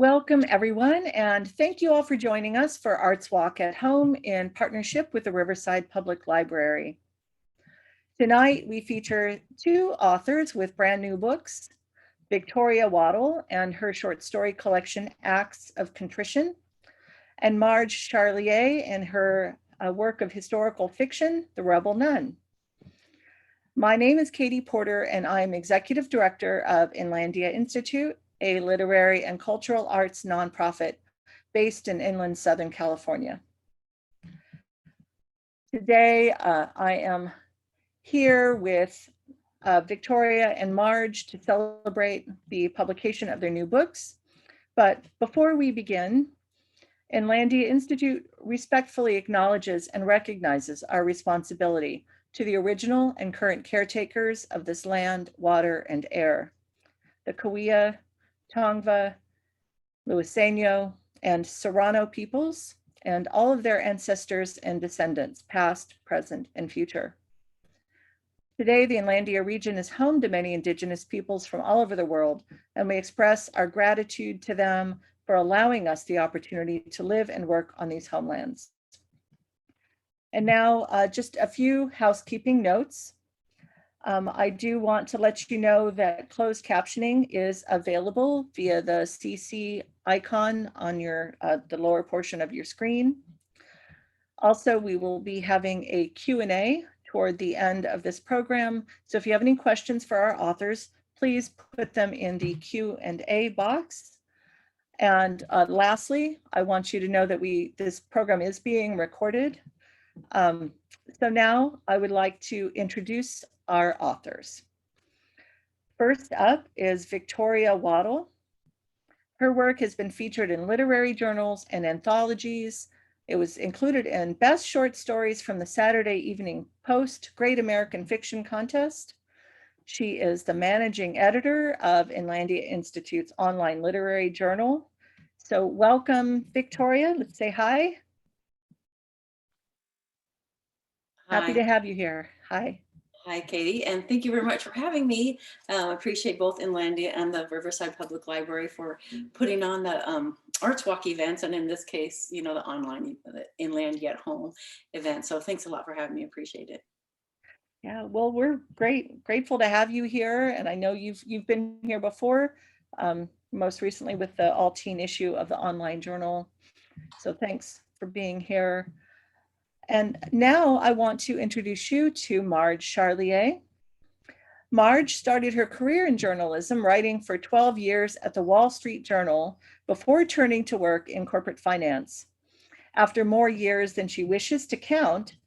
Welcome, everyone, and thank you all for joining us for Arts Walk at Home in partnership with the Riverside Public Library. Tonight, we feature two authors with brand new books, Victoria Waddle and her short story collection, Acts of Contrition, and Marge Charlier and her work of historical fiction, The Rebel Nun. My name is Katie Porter, and I'm Executive Director of Inlandia Institute, a literary and cultural arts nonprofit based in inland Southern California. Today, I am here with Victoria and Marge to celebrate the publication of their new books. But before we begin, Inlandia Institute respectfully acknowledges and recognizes our responsibility to the original and current caretakers of this land, water, and air, the Cahuilla, Tongva, Luiseno, and Serrano peoples, and all of their ancestors and descendants, past, present, and future. Today, the Inlandia region is home to many indigenous peoples from all over the world, and we express our gratitude to them for allowing us the opportunity to live and work on these homelands. And now, just a few housekeeping notes. I do want to let you know that closed captioning is available via the CC icon on the lower portion of your screen. Also, we will be having a Q&A toward the end of this program. So if you have any questions for our authors, please put them in the Q&A box. And lastly, I want you to know that this program is being recorded. So now I would like to introduce our authors. First up is Victoria Waddle. Her work has been featured in literary journals and anthologies. It was included in Best Short Stories from the Saturday Evening Post Great American Fiction Contest. She is the managing editor of Inlandia Institute's online literary journal. So welcome, Victoria. Let's say hi. Hi. Happy to have you here. Hi. Hi, Katie, and thank you very much for having me. I appreciate both Inlandia and the Riverside Public Library for putting on the Arts Walk events, and in this case, the online the Inlandia at Home event. So thanks a lot for having me. Appreciate it. Yeah, well, we're grateful to have you here, and I know you've been here before, most recently with the all-teen issue of the online journal. So thanks for being here. And now I want to introduce you to Marge Charlier. Marge started her career in journalism, writing for 12 years at the Wall Street Journal before turning to work in corporate finance. After more years than she wishes to count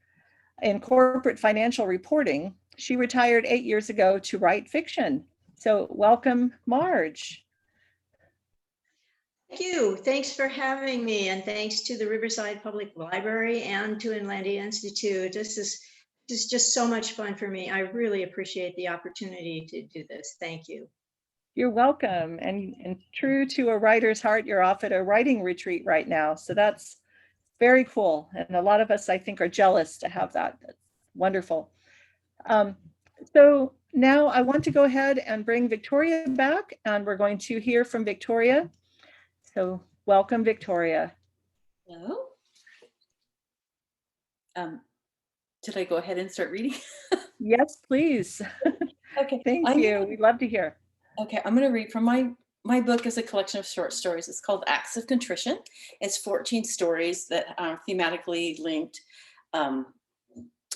in corporate financial reporting, she retired 8 years ago to write fiction. So welcome, Marge. Thank you. Thanks for having me, and thanks to the Riverside Public Library and to Inlandia Institute. This is just so much fun for me. I really appreciate the opportunity to do this. Thank you. You're welcome. And true to a writer's heart, you're off at a writing retreat right now. So that's very cool. And a lot of us, I think, are jealous to have that. That's wonderful. So now I want to go ahead and bring Victoria back, and we're going to hear from Victoria. So welcome, Victoria. Hello. Should I go ahead and start reading? Yes, please. Okay. Thank you. We'd love to hear. Okay, I'm going to read from my book is a collection of short stories. It's called Acts of Contrition. It's 14 stories that are thematically linked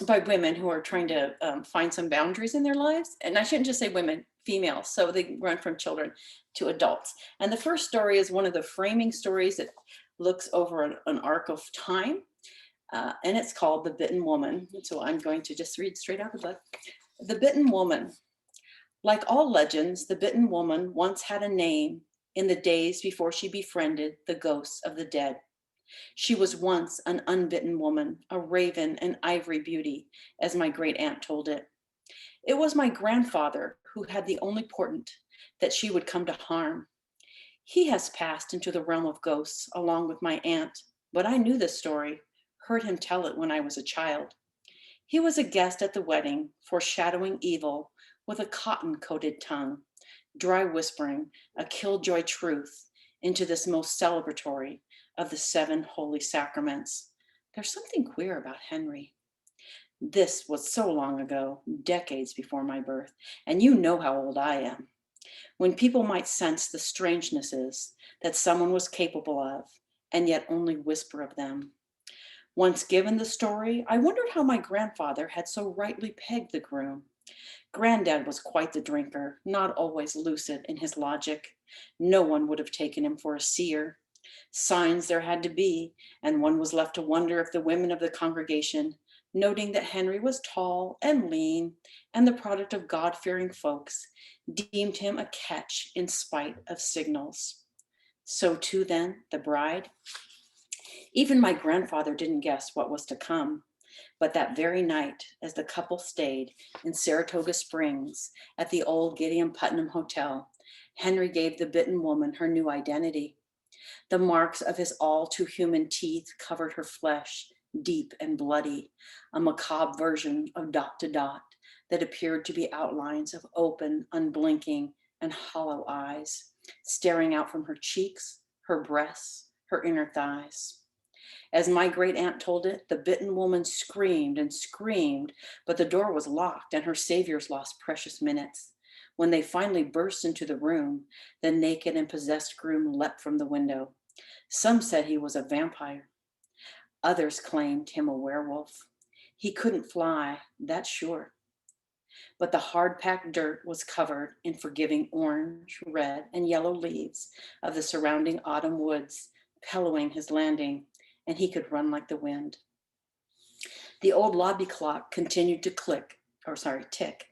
by women who are trying to find some boundaries in their lives. And I shouldn't just say women, females. So they run from children to adults. And the first story is one of the framing stories that looks over an arc of time. And it's called The Bitten Woman. So I'm going to just read straight out the book. The Bitten Woman. Like all legends, the Bitten Woman once had a name in the days before she befriended the ghosts of the dead. She was once an unbitten woman, a raven and ivory beauty, as my great aunt told it. It was my grandfather who had the only portent that she would come to harm. He has passed into the realm of ghosts along with my aunt, but I knew this story, heard him tell it when I was a child. He was a guest at the wedding, foreshadowing evil with a cotton-coated tongue, dry whispering a killjoy truth into this most celebratory of the 7 holy sacraments. There's something queer about Henry. This was so long ago, decades before my birth, and you know how old I am. When people might sense the strangenesses that someone was capable of, and yet only whisper of them. Once given the story, I wondered how my grandfather had so rightly pegged the groom. Granddad was quite the drinker, not always lucid in his logic. No one would have taken him for a seer. Signs there had to be, and one was left to wonder if the women of the congregation, noting that Henry was tall and lean and the product of God-fearing folks, deemed him a catch in spite of signals. So too then, the bride. Even my grandfather didn't guess what was to come. But that very night, as the couple stayed in Saratoga Springs at the old Gideon Putnam Hotel, Henry gave the bitten woman her new identity. The marks of his all too human teeth covered her flesh, deep and bloody, a macabre version of dot to dot that appeared to be outlines of open, unblinking, and hollow eyes, staring out from her cheeks, her breasts, her inner thighs. As my great aunt told it, the bitten woman screamed and screamed, but the door was locked and her saviors lost precious minutes. When they finally burst into the room, the naked and possessed groom leapt from the window. Some said he was a vampire. Others claimed him a werewolf. He couldn't fly, that's sure. But the hard-packed dirt was covered in forgiving orange, red, and yellow leaves of the surrounding autumn woods, pillowing his landing, and he could run like the wind. The old lobby clock continued to tick,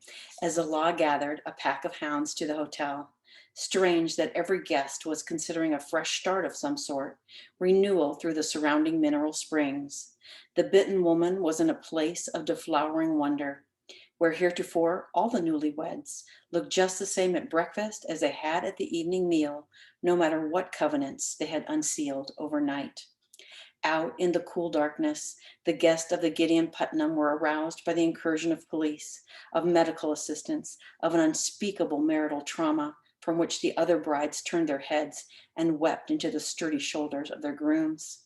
as the law gathered a pack of hounds to the hotel. Strange that every guest was considering a fresh start of some sort, renewal through the surrounding mineral springs. The bitten woman was in a place of deflowering wonder, where heretofore all the newlyweds looked just the same at breakfast as they had at the evening meal, no matter what covenants they had unsealed overnight. Out in the cool darkness, the guests of the Gideon Putnam were aroused by the incursion of police, of medical assistance, of an unspeakable marital trauma from which the other brides turned their heads and wept into the sturdy shoulders of their grooms.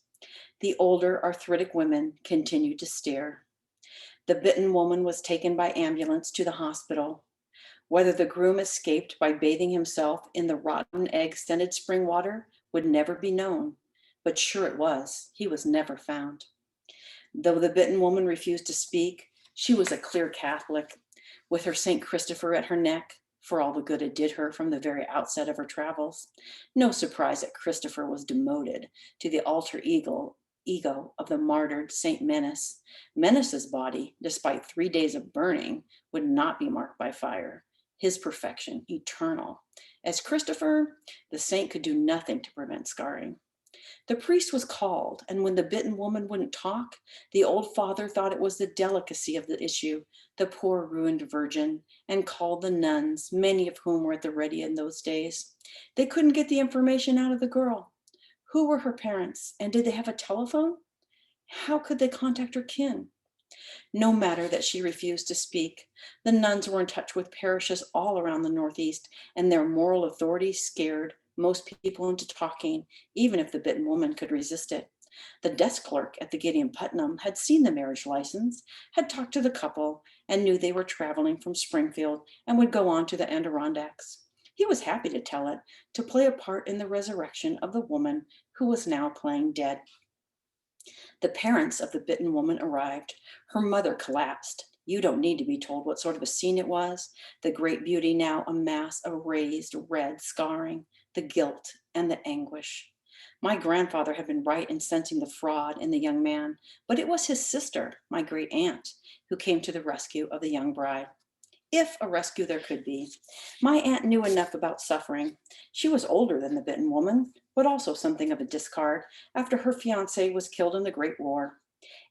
The older arthritic women continued to stare. The bitten woman was taken by ambulance to the hospital. Whether the groom escaped by bathing himself in the rotten egg-scented spring water would never be known. But sure it was, he was never found. Though the bitten woman refused to speak, she was a clear Catholic, with her St. Christopher at her neck, for all the good it did her from the very outset of her travels. No surprise that Christopher was demoted to the alter ego of the martyred St. Menace. Menace's body, despite 3 days of burning, would not be marked by fire. His perfection, eternal. As Christopher, the saint could do nothing to prevent scarring. The priest was called, and when the bitten woman wouldn't talk, the old father thought it was the delicacy of the issue, the poor ruined virgin, and called the nuns, many of whom were at the ready in those days. They couldn't get the information out of the girl. Who were her parents, and did they have a telephone? How could they contact her kin? No matter that she refused to speak. The nuns were in touch with parishes all around the Northeast, and their moral authority scared most people into talking, even if the bitten woman could resist it. The desk clerk at the Gideon Putnam had seen the marriage license, had talked to the couple, and knew they were traveling from Springfield and would go on to the Adirondacks. He was happy to tell it, to play a part in the resurrection of the woman who was now playing dead. The parents of the bitten woman arrived. Her mother collapsed. You don't need to be told what sort of a scene it was. The great beauty now a mass of raised red scarring, the guilt and the anguish. My grandfather had been right in sensing the fraud in the young man, but it was his sister, my great aunt, who came to the rescue of the young bride. If a rescue there could be. My aunt knew enough about suffering. She was older than the bitten woman, but also something of a discard after her fiancé was killed in the Great War.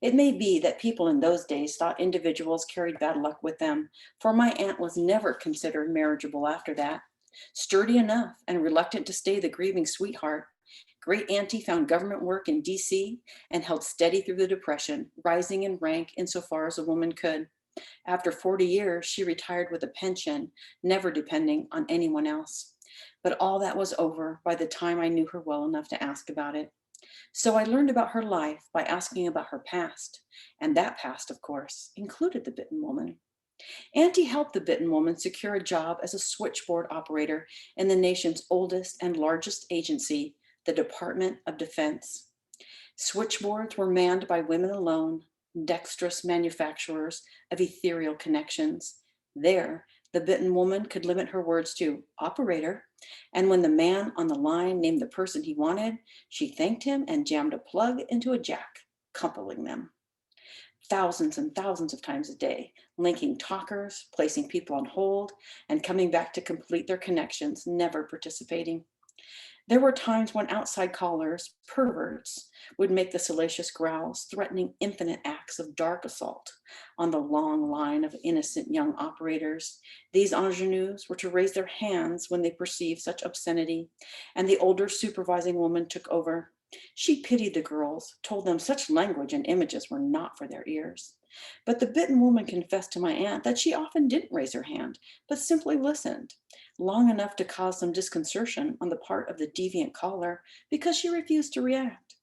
It may be that people in those days thought individuals carried bad luck with them, for my aunt was never considered marriageable after that. Sturdy enough and reluctant to stay the grieving sweetheart, Great Auntie found government work in DC and held steady through the Depression, rising in rank insofar as a woman could. After 40 years, she retired with a pension, never depending on anyone else. But all that was over by the time I knew her well enough to ask about it. So I learned about her life by asking about her past. And that past, of course, included the Bitten Woman. Auntie helped the Bitten Woman secure a job as a switchboard operator in the nation's oldest and largest agency, the Department of Defense. Switchboards were manned by women alone, dexterous manufacturers of ethereal connections. There, the Bitten Woman could limit her words to operator, and when the man on the line named the person he wanted, she thanked him and jammed a plug into a jack, coupling them. Thousands and thousands of times a day, linking talkers, placing people on hold, and coming back to complete their connections, never participating. There were times when outside callers, perverts, would make the salacious growls, threatening infinite acts of dark assault on the long line of innocent young operators. These ingenues were to raise their hands when they perceived such obscenity, and the older supervising woman took over. She pitied the girls, told them such language and images were not for their ears. But the Bitten Woman confessed to my aunt that she often didn't raise her hand, but simply listened, long enough to cause some disconcertion on the part of the deviant caller because she refused to react,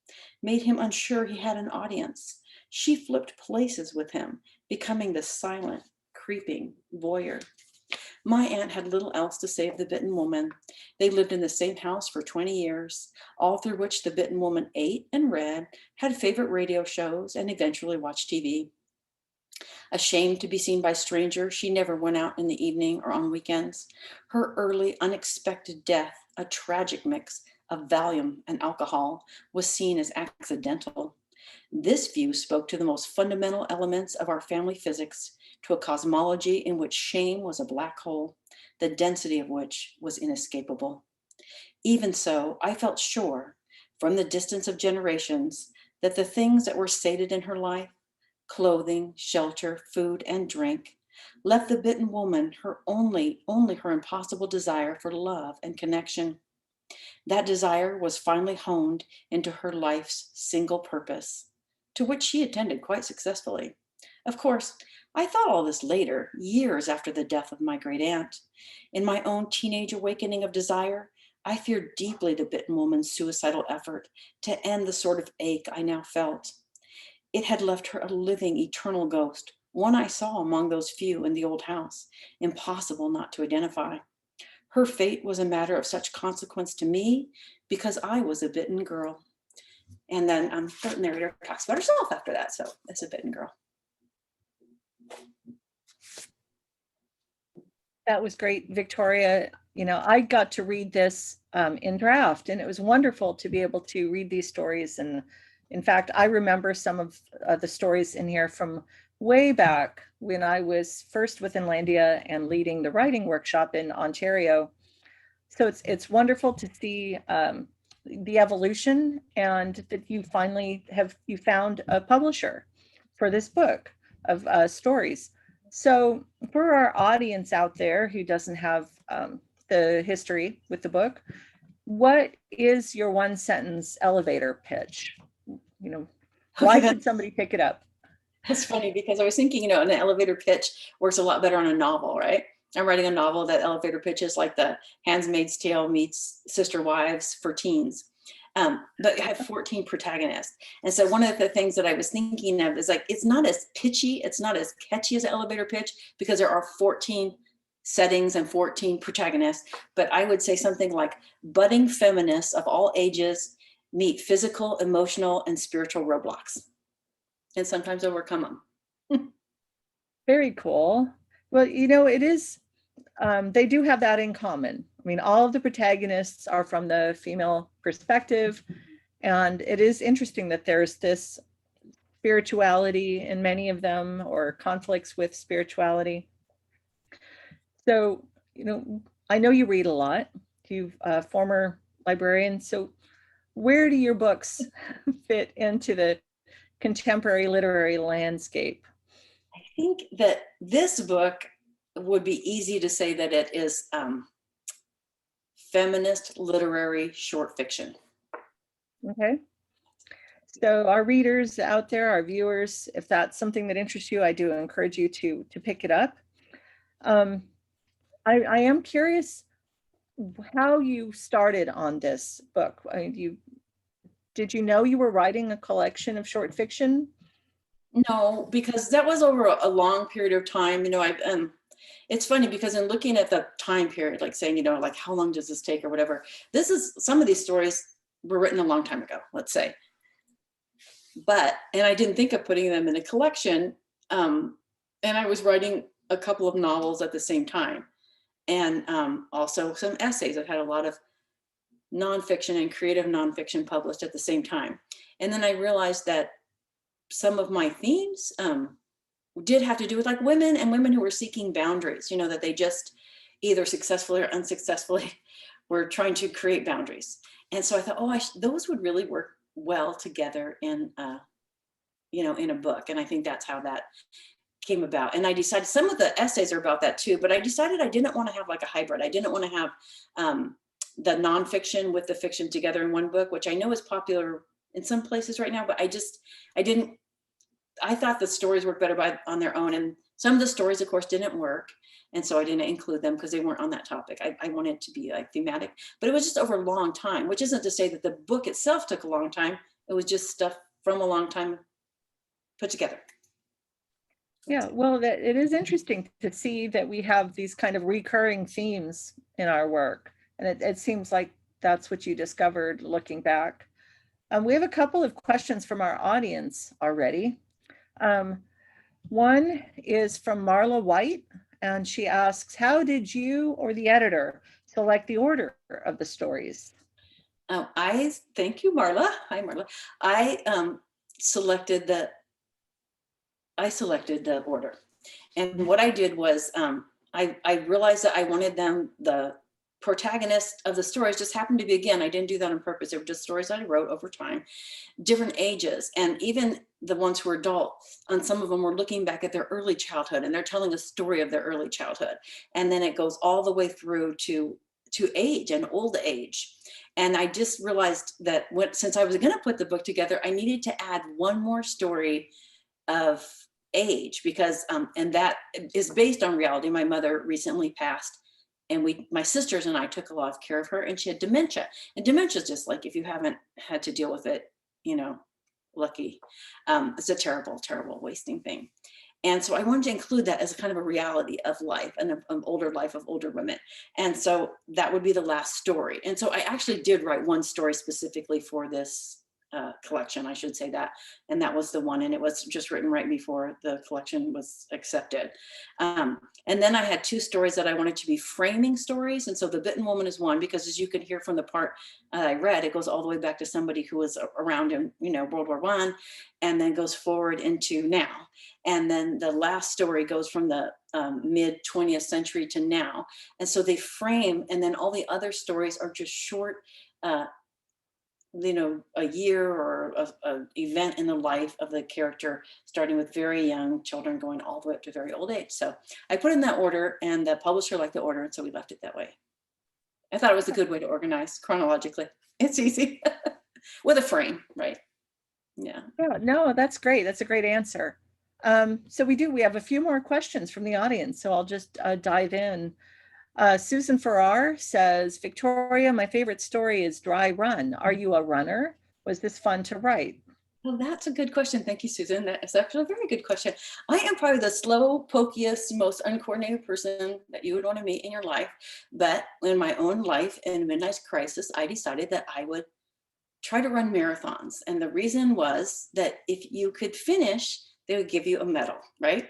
made him unsure he had an audience. She flipped places with him, becoming the silent, creeping voyeur. My aunt had little else to say of the Bitten Woman. They lived in the same house for 20 years, all through which the Bitten Woman ate and read, had favorite radio shows, and eventually watched TV. Ashamed to be seen by strangers, she never went out in the evening or on weekends. Her early, unexpected death, a tragic mix of Valium and alcohol, was seen as accidental. This view spoke to the most fundamental elements of our family physics, to a cosmology in which shame was a black hole, the density of which was inescapable. Even so, I felt sure, from the distance of generations, that the things that were sated in her life, clothing, shelter, food, and drink, left the Bitten Woman her only her impossible desire for love and connection. That desire was finally honed into her life's single purpose, to which she attended quite successfully. Of course, I thought all this later, years after the death of my great aunt. In my own teenage awakening of desire, I feared deeply the Bitten Woman's suicidal effort to end the sort of ache I now felt. It had left her a living, eternal ghost, one I saw among those few in the old house, impossible not to identify. Her fate was a matter of such consequence to me because I was a bitten girl. And then the narrator talks about herself after that, so it's a bitten girl. That was great, Victoria. You know, I got to read this in draft, and it was wonderful to be able to read these stories. And in fact, I remember some of the stories in here from way back when I was first with Inlandia and leading the writing workshop in Ontario. So it's wonderful to see the evolution, and that you finally you found a publisher for this book of stories. So for our audience out there who doesn't have the history with the book, what is your one sentence elevator pitch? You know, why should somebody pick it up? That's funny because I was thinking, an elevator pitch works a lot better on a novel, right? I'm writing a novel that elevator pitch is like the Handmaid's Tale meets Sister Wives for teens. But I have 14 protagonists. And so one of the things that I was thinking of is like, it's not as pitchy, it's not as catchy as an elevator pitch because there are 14 settings and 14 protagonists. But I would say something like budding feminists of all ages meet physical, emotional, and spiritual roadblocks, and sometimes overcome them. Very cool. Well, it is, they do have that in common. I mean, all of the protagonists are from the female perspective, and it is interesting that there's this spirituality in many of them, or conflicts with spirituality. So, I know you read a lot. You're a former librarian. So where do your books fit into the contemporary literary landscape? I think that this book would be easy to say that it is feminist literary short fiction. Okay. So our readers out there, our viewers, if that's something that interests you, I do encourage you to pick it up. I am curious, how you started on this book. I mean, did you know you were writing a collection of short fiction? No, because that was over a long period of time. It's funny because in looking at the time period, like saying, like how long does this take or whatever, some of these stories were written a long time ago, let's say. And I didn't think of putting them in a collection. And I was writing a couple of novels at the same time. And also some essays. I've had a lot of nonfiction and creative nonfiction published at the same time. And then I realized that some of my themes did have to do with like women and women who were seeking boundaries, that they just either successfully or unsuccessfully were trying to create boundaries. And so I thought, those would really work well together in a book. And I think that's how that came about. And I decided some of the essays are about that too, but I decided I didn't want to have like a hybrid. I didn't want to have the nonfiction with the fiction together in one book, which I know is popular in some places right now, but I thought the stories worked better on their own. And some of the stories, of course, didn't work. And so I didn't include them because they weren't on that topic. I wanted it to be like thematic, but it was just over a long time, which isn't to say that the book itself took a long time. It was just stuff from a long time put together. Yeah, well, it is interesting to see that we have these kind of recurring themes in our work. And it seems like that's what you discovered looking back. We have a couple of questions from our audience already. One is from Marla White, and she asks, how did you or the editor select the order of the stories? Thank you, Marla. Hi, Marla. I selected the order. And what I did was I realized that I wanted the protagonist of the stories just happened to be, again, I didn't do that on purpose. They were just stories I wrote over time, different ages. And even the ones who were adult, on some of them were looking back at their early childhood and they're telling a story of their early childhood. And then it goes all the way through to age and old age. And I just realized that since I was going to put the book together, I needed to add one more story of age because, and that is based on reality. My mother recently passed. And my sisters and I took a lot of care of her, and she had dementia. And dementia is just like, if you haven't had to deal with it, lucky. It's a terrible, terrible wasting thing. And so I wanted to include that as a kind of a reality of life and an older life of older women. And so that would be the last story. And so I actually did write one story specifically for this collection, I should say that. And that was the one, and it was just written right before the collection was accepted. And then I had two stories that I wanted to be framing stories. And so the Bitten Woman is one, because as you can hear from the part I read, it goes all the way back to somebody who was around in, World War I, and then goes forward into now. And then the last story goes from the mid 20th century to now. And so they frame, and then all the other stories are just short, a year or an event in the life of the character, starting with very young children, going all the way up to very old age. So I put in that order, and the publisher liked the order, and so we left it that way. I thought it was a good way to organize chronologically. It's easy with a frame, right? Yeah. Yeah, no, that's great. That's a great answer. So we have a few more questions from the audience, so I'll just dive in. Susan Farrar says, Victoria, my favorite story is Dry Run. Are you a runner? Was this fun to write? Well, that's a good question. Thank you, Susan. That is actually a very good question. I am probably the slow, pokiest, most uncoordinated person that you would want to meet in your life. But in my own life, in midlife crisis, I decided that I would try to run marathons. And the reason was that if you could finish, they would give you a medal, right?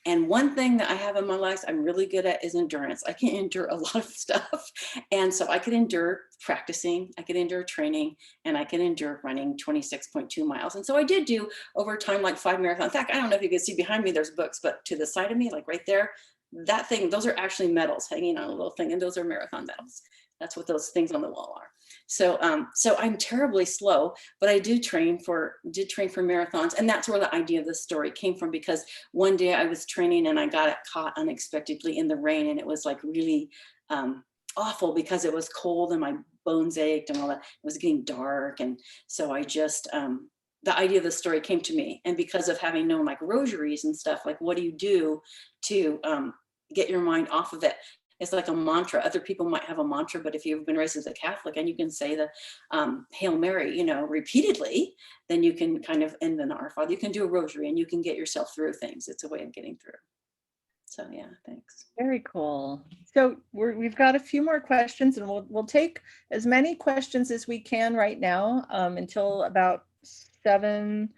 And one thing that I have in my life I'm really good at is endurance. I can endure a lot of stuff. And so I could endure practicing, I could endure training, and I can endure running 26.2 miles. And so I did do over time, like 5 marathons. In fact, I don't know if you can see behind me, there's books, but to the side of me, like right there, that thing, those are actually medals hanging on a little thing. And those are marathon medals. That's what those things on the wall are. So I'm terribly slow, but I did train for marathons. And that's where the idea of this story came from, because one day I was training and I got caught unexpectedly in the rain, and it was like really awful because it was cold and my bones ached and all that. It was getting dark. And so I just, the idea of the story came to me. And because of having known like rosaries and stuff, like what do you do to get your mind off of it? it's like a mantra. Other people might have a mantra, but if you've been raised as a Catholic and you can say the Hail Mary, repeatedly, then you can kind of end in Our Father. You can do a rosary and you can get yourself through things. It's a way of getting through. So yeah, thanks. Very cool. So we've got a few more questions, and we'll take as many questions as we can right now until about 7:30,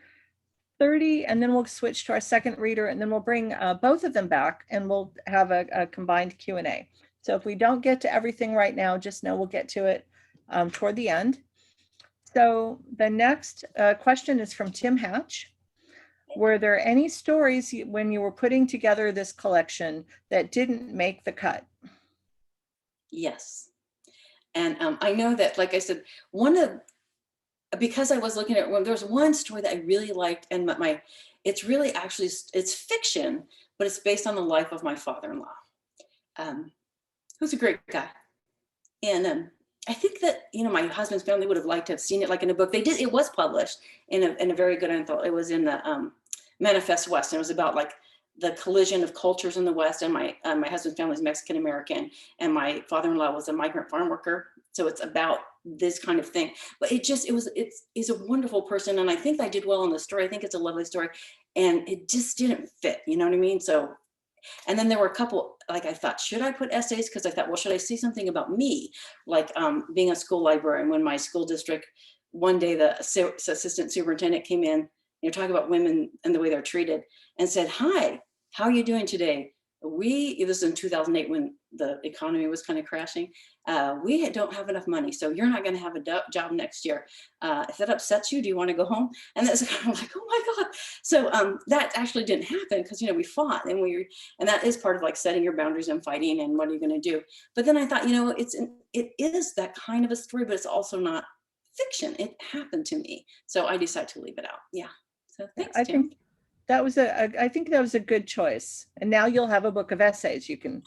and then we'll switch to our second reader, and then we'll bring both of them back, and we'll have a combined Q&A. So if we don't get to everything right now, just know we'll get to it toward the end. So the next question is from Tim Hatch. Were there any stories when you were putting together this collection that didn't make the cut? Yes. And I know that, like I said, because I was looking at there was one story that I really liked, and it's really actually, it's fiction, but it's based on the life of my father-in-law, who's a great guy. And I think that, my husband's family would have liked to have seen it like in a book. They did, it was published in a very good anthology. It was in the Manifest West. And it was about like the collision of cultures in the West. And my husband's family is Mexican-American, and my father-in-law was a migrant farm worker. So it's about this kind of thing. But he's a wonderful person. And I think I did well in the story. I think it's a lovely story. And it just didn't fit, you know what I mean? So, and then there were a couple, like I thought, should I put essays? Because I thought, well, should I say something about me? Like being a school librarian, when my school district, one day the assistant superintendent came in, talking about women and the way they're treated, and said, "Hi, how are you doing today? It was in 2008 when the economy was kind of crashing. We don't have enough money, so you're not going to have a job next year. If that upsets you, do you want to go home?" And that's kind of like, oh my God. So that actually didn't happen because, we fought, and that is part of like setting your boundaries and fighting and what are you going to do. But then I thought, it is that kind of a story, but it's also not fiction. It happened to me. So I decided to leave it out. Yeah. So thanks, Tim. I think that was a good choice. And now you'll have a book of essays you can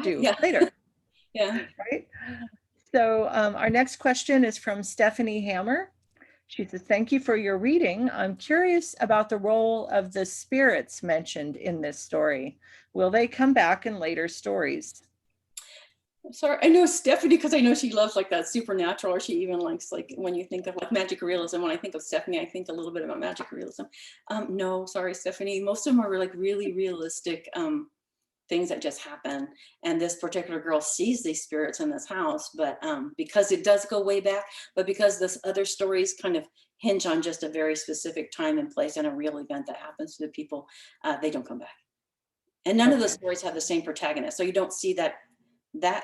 do later. Yeah. Right. So our next question is from Stephanie Hammer. She says, "Thank you for your reading. I'm curious about the role of the spirits mentioned in this story. Will they come back in later stories?" Sorry, I know Stephanie because I know she loves like that supernatural, or she even likes like when you think of like magic realism. When I think of Stephanie, I think a little bit about magic realism. No, sorry, Stephanie. Most of them are like really realistic things that just happen. And this particular girl sees these spirits in this house, but because it does go way back, but because this other stories kind of hinge on just a very specific time and place and a real event that happens to the people, they don't come back. And none of the stories have the same protagonist. So you don't see that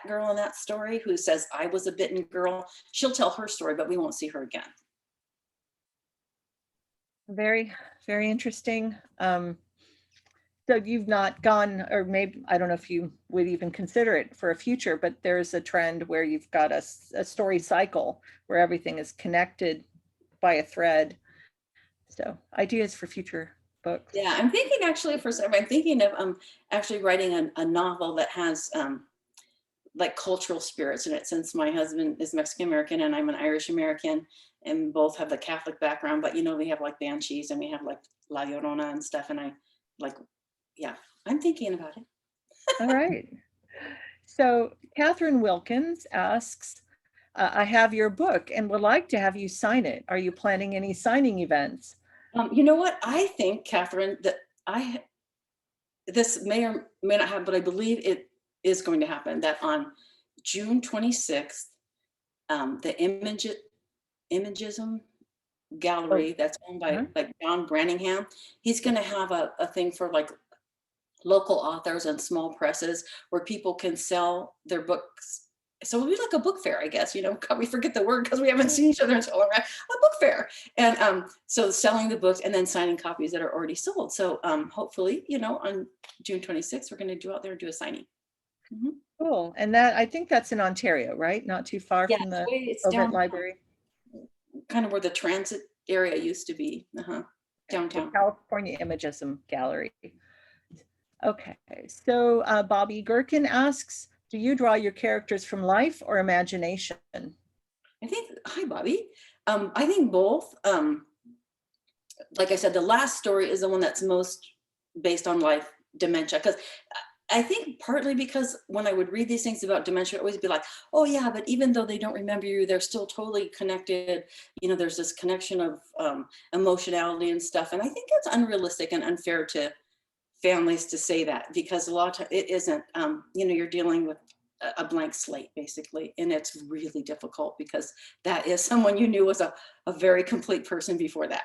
girl in that story who says, "I was a bitten girl." She'll tell her story, but we won't see her again. Very, very interesting. So you've not gone, or maybe, I don't know if you would even consider it for a future, but there's a trend where you've got a story cycle where everything is connected by a thread. So ideas for future books. Yeah, I'm thinking actually I'm thinking of actually writing a novel that has like cultural spirits in it, since my husband is Mexican American and I'm an Irish American, and both have the Catholic background, but we have like banshees and we have like La Llorona and stuff, and I'm thinking about it. All right. So Catherine Wilkins asks, "I have your book and would like to have you sign it. Are you planning any signing events?" You know what? I think, Catherine, that this may or may not happen, but I believe it is going to happen, that on June 26th, the Imagism Gallery that's owned by like John Branningham, he's going to have a thing for like local authors and small presses where people can sell their books. So it'll be like a book fair, I guess, God, we forget the word because we haven't seen each other in so long, right? A book fair. And so selling the books and then signing copies that are already sold. So hopefully, on June 26th, we're going to go out there and do a signing. Mm-hmm. Cool. And that, I think that's in Ontario, right? Not too far from the Ovett Library. Kind of where the transit area used to be. Downtown. The California Imagism Gallery. Okay. So Bobby Gherkin asks, "Do you draw your characters from life or imagination?" Hi, Bobby. I think both. Like I said, the last story is the one that's most based on life, dementia, because I think partly because when I would read these things about dementia, I'd always be like, oh yeah, but even though they don't remember you, they're still totally connected. You know, there's this connection of emotionality and stuff. And I think it's unrealistic and unfair to families to say that, because a lot of times it isn't, you know, you're dealing with a blank slate basically. And it's really difficult because that is someone you knew was a very complete person before that.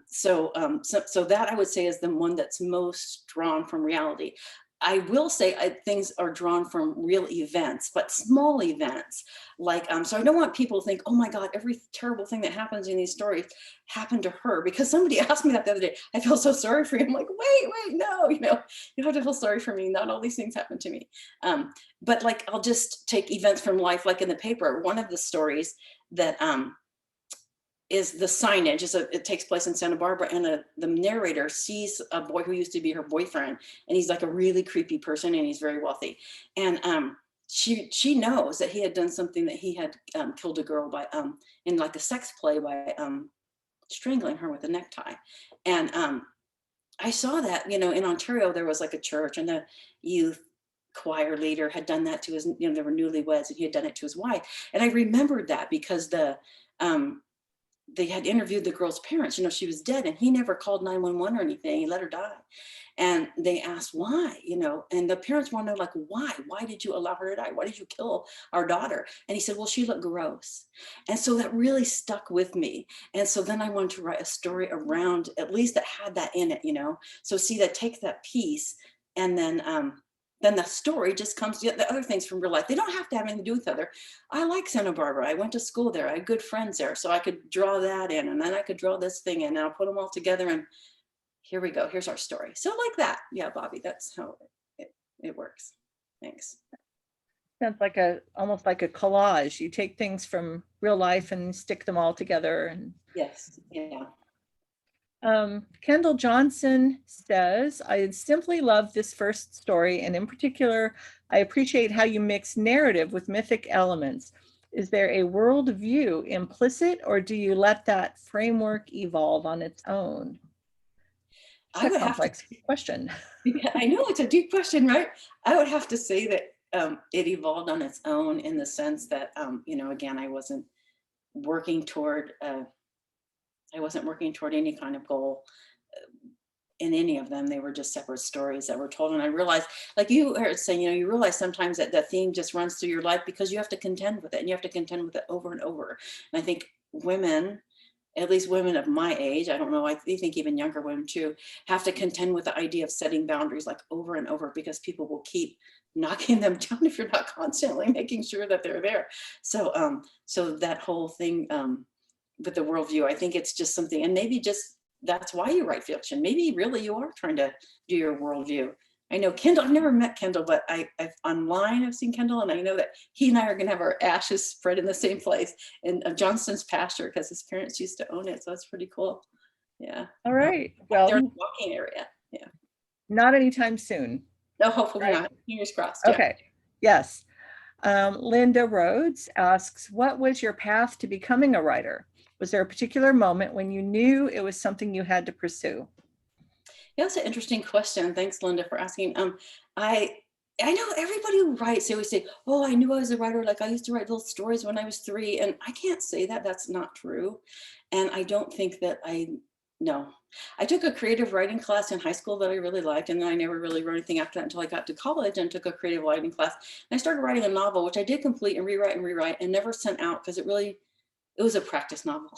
So that I would say is the one that's most drawn from reality. I will say things are drawn from real events, but small events. Like, so I don't want people to think, oh my God, every terrible thing that happens in these stories happened to her, because somebody asked me that the other day. I feel so sorry for you. I'm like, wait, no, you know, you don't have to feel sorry for me. Not all these things happen to me. But like, I'll just take events from life, like in the paper. One of the stories that is the signage. It takes place in Santa Barbara, and the narrator sees a boy who used to be her boyfriend, and he's like a really creepy person, and he's very wealthy. And she knows that he had done something, that he had killed a girl by in like a sex play by strangling her with a necktie. And I saw that, you know, in Ontario there was like a church, and the youth choir leader had done that to his, you know, they were newlyweds, and he had done it to his wife. And I remembered that because they had interviewed the girl's parents, you know, she was dead, and he never called 911 or anything. He let her die. And they asked why, you know, and the parents want to know, like, why did you allow her to die? Why did you kill our daughter? And he said, well, she looked gross. And so that really stuck with me. And so then I wanted to write a story around, at least that had that in it, you know? So see, that takes that piece, and then the story just comes to the other things from real life. They don't have to have anything to do with other. I like Santa Barbara. I went to school there. I had good friends there. So I could draw that in, and then I could draw this thing in, and I'll put them all together, and here we go. Here's our story. So like that. Yeah, Bobby, that's how it works. Thanks. Sounds like almost like a collage. You take things from real life and stick them all together. And yes, yeah. Kendall Johnson says, I simply love this first story, and in particular, I appreciate how you mix narrative with mythic elements. Is there a worldview implicit, or do you let that framework evolve on its own? It's a complex question. I know, it's a deep question, right? I would have to say that it evolved on its own, in the sense that, you know, again, I wasn't working toward any kind of goal in any of them. They were just separate stories that were told. And I realized, like you were saying, you know, you realize sometimes that the theme just runs through your life because you have to contend with it, and you have to contend with it over and over. And I think women, at least women of my age, I don't know, I think even younger women too, have to contend with the idea of setting boundaries like over and over, because people will keep knocking them down if you're not constantly making sure that they're there. So so that whole thing with the worldview, I think it's just something, and maybe just that's why you write fiction. Maybe really you are trying to do your worldview. I know Kendall, I've never met Kendall, but I've online I've seen Kendall, and I know that he and I are gonna have our ashes spread in the same place in Johnston's pasture, because his parents used to own it. So that's pretty cool. Yeah. All right. Well, they're in the walking area. Yeah. Not anytime soon. No, hopefully right? not. Fingers crossed. Yeah. Okay. Yes. Linda Rhodes asks, what was your path to becoming a writer? Was there a particular moment when you knew it was something you had to pursue? Yeah, that's an interesting question. Thanks, Linda, for asking. I know everybody who writes, they always say, oh, I knew I was a writer. Like, I used to write little stories when I was 3. And I can't say that. That's not true. And I don't think that no. I took a creative writing class in high school that I really liked. And then I never really wrote anything after that until I got to college and took a creative writing class. And I started writing a novel, which I did complete and rewrite and never sent out, because it was a practice novel.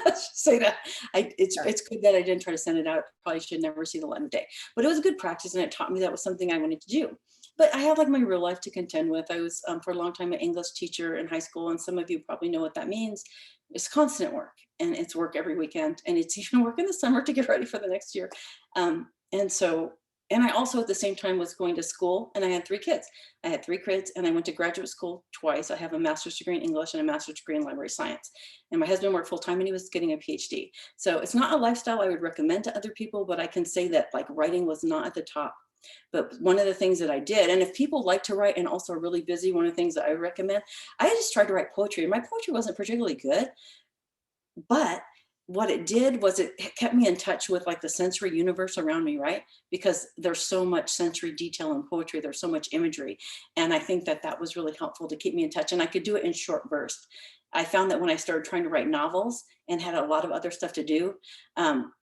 Let's just say that. It's good that I didn't try to send it out. Probably should never see the light of day. But it was a good practice, and it taught me that was something I wanted to do. But I had like my real life to contend with. I was for a long time an English teacher in high school, and some of you probably know what that means. It's constant work, and it's work every weekend, and it's even work in the summer to get ready for the next year. And I also at the same time was going to school, and I had 3 kids. I had 3 kids, and I went to graduate school twice. I have a master's degree in English and a master's degree in library science. And my husband worked full time, and he was getting a PhD. So it's not a lifestyle I would recommend to other people, but I can say that like writing was not at the top. But one of the things that I did, and if people like to write and also are really busy, one of the things that I recommend, I just tried to write poetry. And my poetry wasn't particularly good, but what it did was it kept me in touch with like the sensory universe around me, right? Because there's so much sensory detail in poetry, there's so much imagery. And I think that that was really helpful to keep me in touch, and I could do it in short bursts. I found that when I started trying to write novels and had a lot of other stuff to do,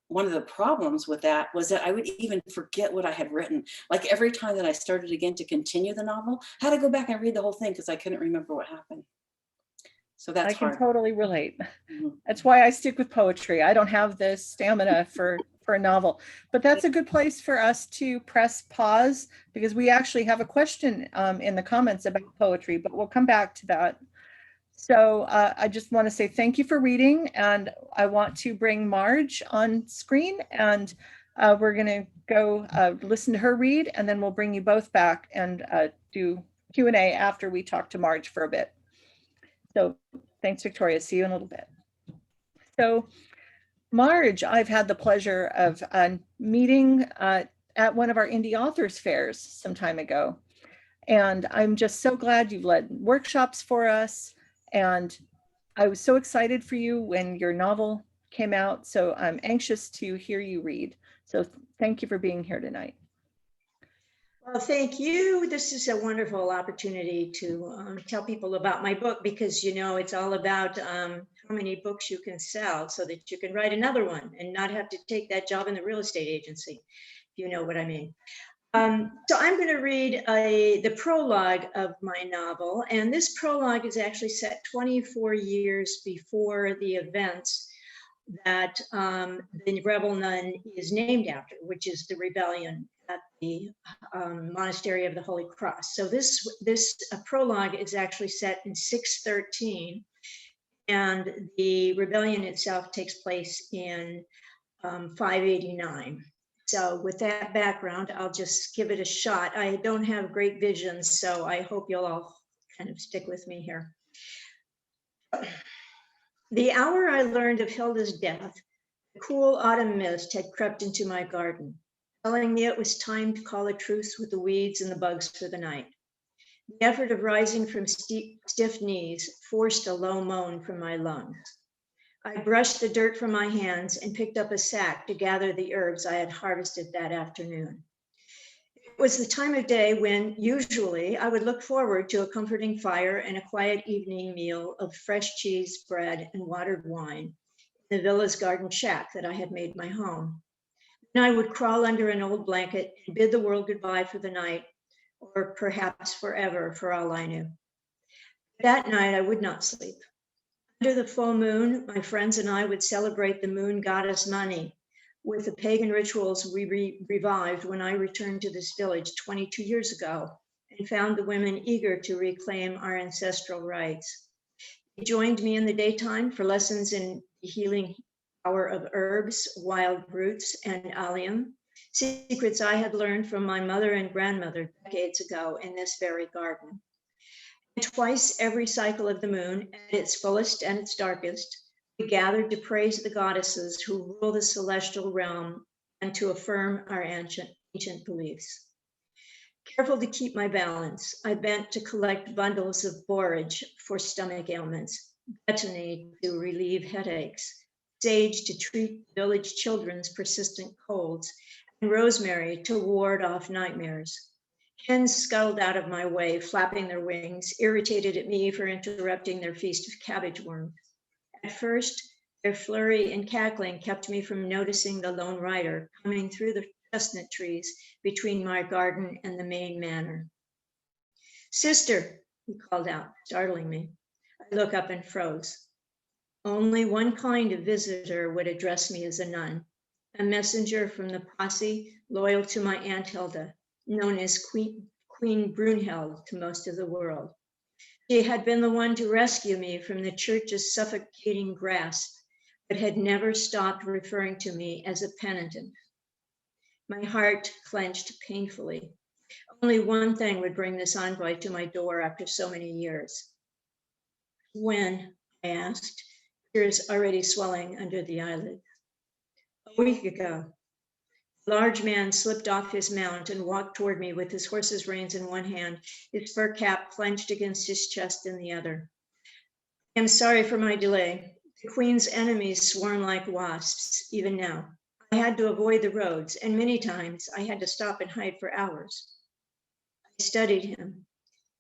one of the problems with that was that I would even forget what I had written. Like every time that I started again to continue the novel, I had to go back and read the whole thing because I couldn't remember what happened. So that's I can hard. totally relate. Mhm. That's why I stick with poetry. I don't have the stamina for a novel, but that's a good place for us to press pause, because we actually have a question in the comments about poetry, but we'll come back to that. So I just want to say thank you for reading, and I want to bring Marge on screen, and we're going to go listen to her read, and then we'll bring you both back and do Q&A after we talk to Marge for a bit. So thanks, Victoria. See you in a little bit. So Marge, I've had the pleasure of meeting at one of our indie authors fairs some time ago. And I'm just so glad you've led workshops for us. And I was so excited for you when your novel came out. So I'm anxious to hear you read. So thank you for being here tonight. Well, thank you. This is a wonderful opportunity to tell people about my book, because, you know, it's all about how many books you can sell so that you can write another one and not have to take that job in the real estate agency, if you know what I mean. So I'm going to read the prologue of my novel, and this prologue is actually set 24 years before the events that the rebel nun is named after, which is the rebellion at the Monastery of the Holy Cross. So this prologue is actually set in 613, and the rebellion itself takes place in 589. So with that background, I'll just give it a shot. I don't have great visions, so I hope you'll all kind of stick with me here. The hour I learned of Hilda's death, the cool autumn mist had crept into my garden, telling me it was time to call a truce with the weeds and the bugs for the night. The effort of rising from stiff knees forced a low moan from my lungs. I brushed the dirt from my hands and picked up a sack to gather the herbs I had harvested that afternoon. It was the time of day when, usually, I would look forward to a comforting fire and a quiet evening meal of fresh cheese, bread, and watered wine in the villa's garden shack that I had made my home. And I would crawl under an old blanket and bid the world goodbye for the night, or perhaps forever, for all I knew. That night, I would not sleep. Under the full moon, my friends and I would celebrate the moon goddess Mani with the pagan rituals we revived when I returned to this village 22 years ago and found the women eager to reclaim our ancestral rights. They joined me in the daytime for lessons in the healing power of herbs, wild roots, and allium, secrets I had learned from my mother and grandmother decades ago in this very garden. And twice every cycle of the moon, at its fullest and its darkest, we gathered to praise the goddesses who rule the celestial realm and to affirm our ancient beliefs. Careful to keep my balance, I bent to collect bundles of borage for stomach ailments, betony to relieve headaches, sage to treat village children's persistent colds, and rosemary to ward off nightmares. Hens scuttled out of my way, flapping their wings, irritated at me for interrupting their feast of cabbage worms. At first, their flurry and cackling kept me from noticing the lone rider coming through the chestnut trees between my garden and the main manor. "Sister," he called out, startling me. I looked up and froze. Only one kind of visitor would address me as a nun, a messenger from the posse loyal to my Aunt Hilda, known as Queen Brunhild to most of the world. She had been the one to rescue me from the church's suffocating grasp, but had never stopped referring to me as a penitent. My heart clenched painfully. Only one thing would bring this envoy to my door after so many years. When? I asked, tears already swelling under the eyelids. "A week ago." The large man slipped off his mount and walked toward me with his horse's reins in one hand, his fur cap clenched against his chest in the other. "I am sorry for my delay. The queen's enemies swarm like wasps, even now. I had to avoid the roads, and many times I had to stop and hide for hours. I studied him.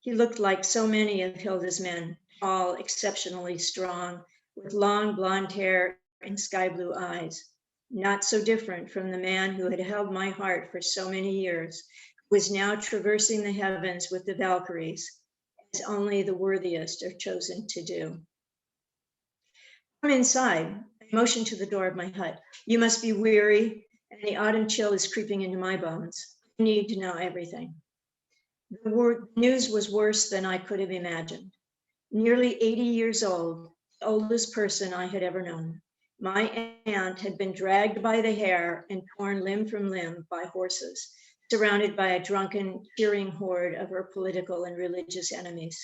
He looked like so many of Hilda's men, tall, exceptionally strong, with long blonde hair and sky blue eyes. Not so different from the man who had held my heart for so many years, who was now traversing the heavens with the Valkyries, as only the worthiest are chosen to do. Come inside. I motioned to the door of my hut. You must be weary, and the autumn chill is creeping into my bones. I need to know everything. The news was worse than I could have imagined. Nearly 80 years old, the oldest person I had ever known, my aunt had been dragged by the hair and torn limb from limb by horses, surrounded by a drunken, cheering horde of her political and religious enemies.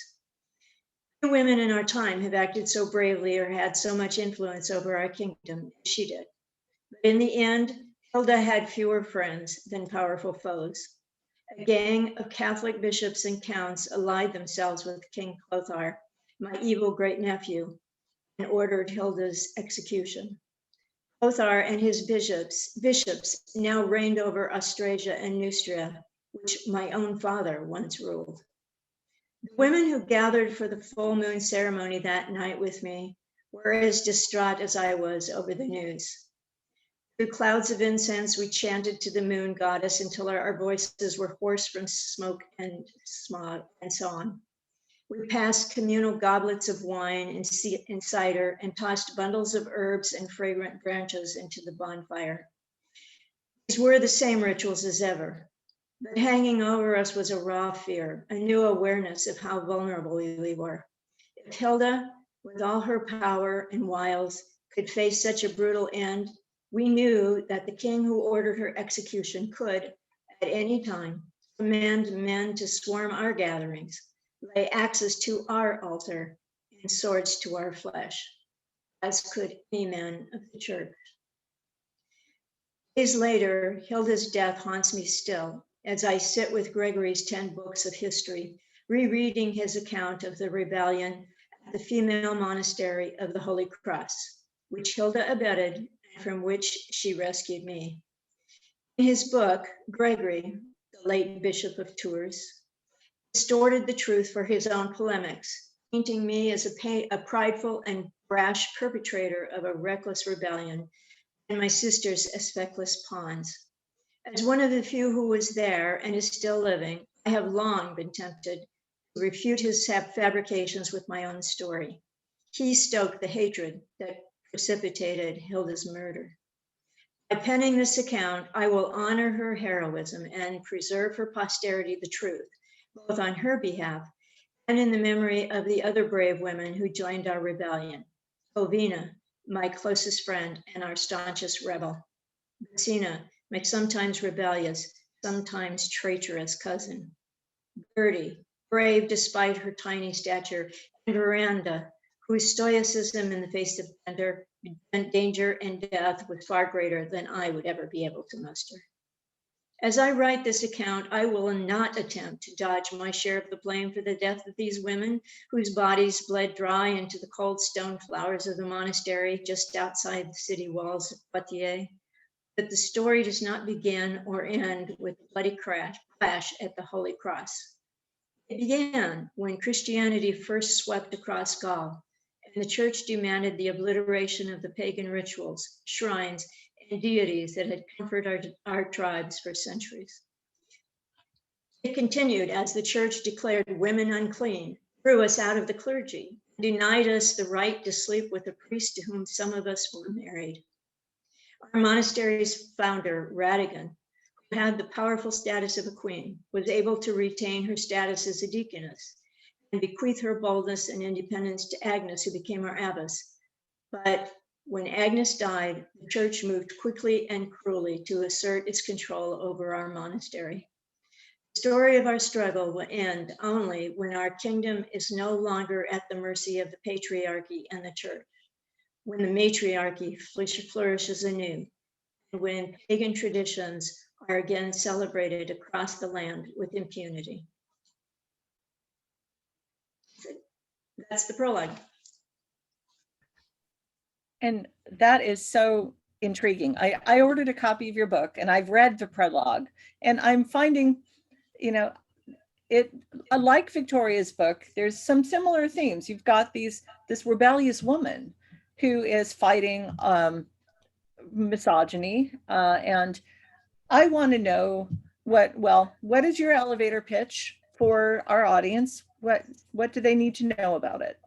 Few women in our time have acted so bravely or had so much influence over our kingdom as she did. But in the end, Hilda had fewer friends than powerful foes. A gang of Catholic bishops and counts allied themselves with King Clothar, my evil great-nephew, and ordered Hilda's execution. Clothar and his bishops now reigned over Austrasia and Neustria, which my own father once ruled. The women who gathered for the full moon ceremony that night with me were as distraught as I was over the news. Through clouds of incense, we chanted to the moon goddess until our voices were hoarse from smoke and smog and so on. We passed communal goblets of wine and cider and tossed bundles of herbs and fragrant branches into the bonfire. These were the same rituals as ever, but hanging over us was a raw fear, a new awareness of how vulnerable we were. If Hilda, with all her power and wiles, could face such a brutal end, we knew that the king who ordered her execution could, at any time, command men to swarm our gatherings, lay axes to our altar, and swords to our flesh, as could any man of the church. Days later, Hilda's death haunts me still, as I sit with Gregory's 10 books of history, rereading his account of the rebellion at the female monastery of the Holy Cross, which Hilda abetted, from which she rescued me. In his book, Gregory, the late Bishop of Tours, distorted the truth for his own polemics, painting me as a prideful and brash perpetrator of a reckless rebellion, and my sisters as feckless pawns. As one of the few who was there and is still living, I have long been tempted to refute his fabrications with my own story. He stoked the hatred that precipitated Hilda's murder. By penning this account, I will honor her heroism and preserve for posterity the truth, both on her behalf and in the memory of the other brave women who joined our rebellion. Ovina, my closest friend and our staunchest rebel. Bettina, my sometimes rebellious, sometimes traitorous cousin. Gertie, brave despite her tiny stature, and Veranda, whose stoicism in the face of danger and death was far greater than I would ever be able to muster. As I write this account, I will not attempt to dodge my share of the blame for the death of these women, whose bodies bled dry into the cold stone flowers of the monastery just outside the city walls of Poitiers. But the story does not begin or end with the bloody clash at the Holy Cross. It began when Christianity first swept across Gaul, and the church demanded the obliteration of the pagan rituals, shrines, and deities that had comforted our tribes for centuries. It continued as the church declared women unclean, threw us out of the clergy, denied us the right to sleep with a priest to whom some of us were married. Our monastery's founder, Radigan, who had the powerful status of a queen, was able to retain her status as a deaconess and bequeath her boldness and independence to Agnes, who became our abbess. But when Agnes died, the church moved quickly and cruelly to assert its control over our monastery. The story of our struggle will end only when our kingdom is no longer at the mercy of the patriarchy and the church, when the matriarchy flourishes anew, and when pagan traditions are again celebrated across the land with impunity. That's the prologue. And that is so intriguing. I ordered a copy of your book and I've read the prologue, and I'm finding, you know, it, like Victoria's book, there's some similar themes. You've got this rebellious woman who is fighting misogyny, and I want to know what is your elevator pitch for our audience? What do they need to know about it?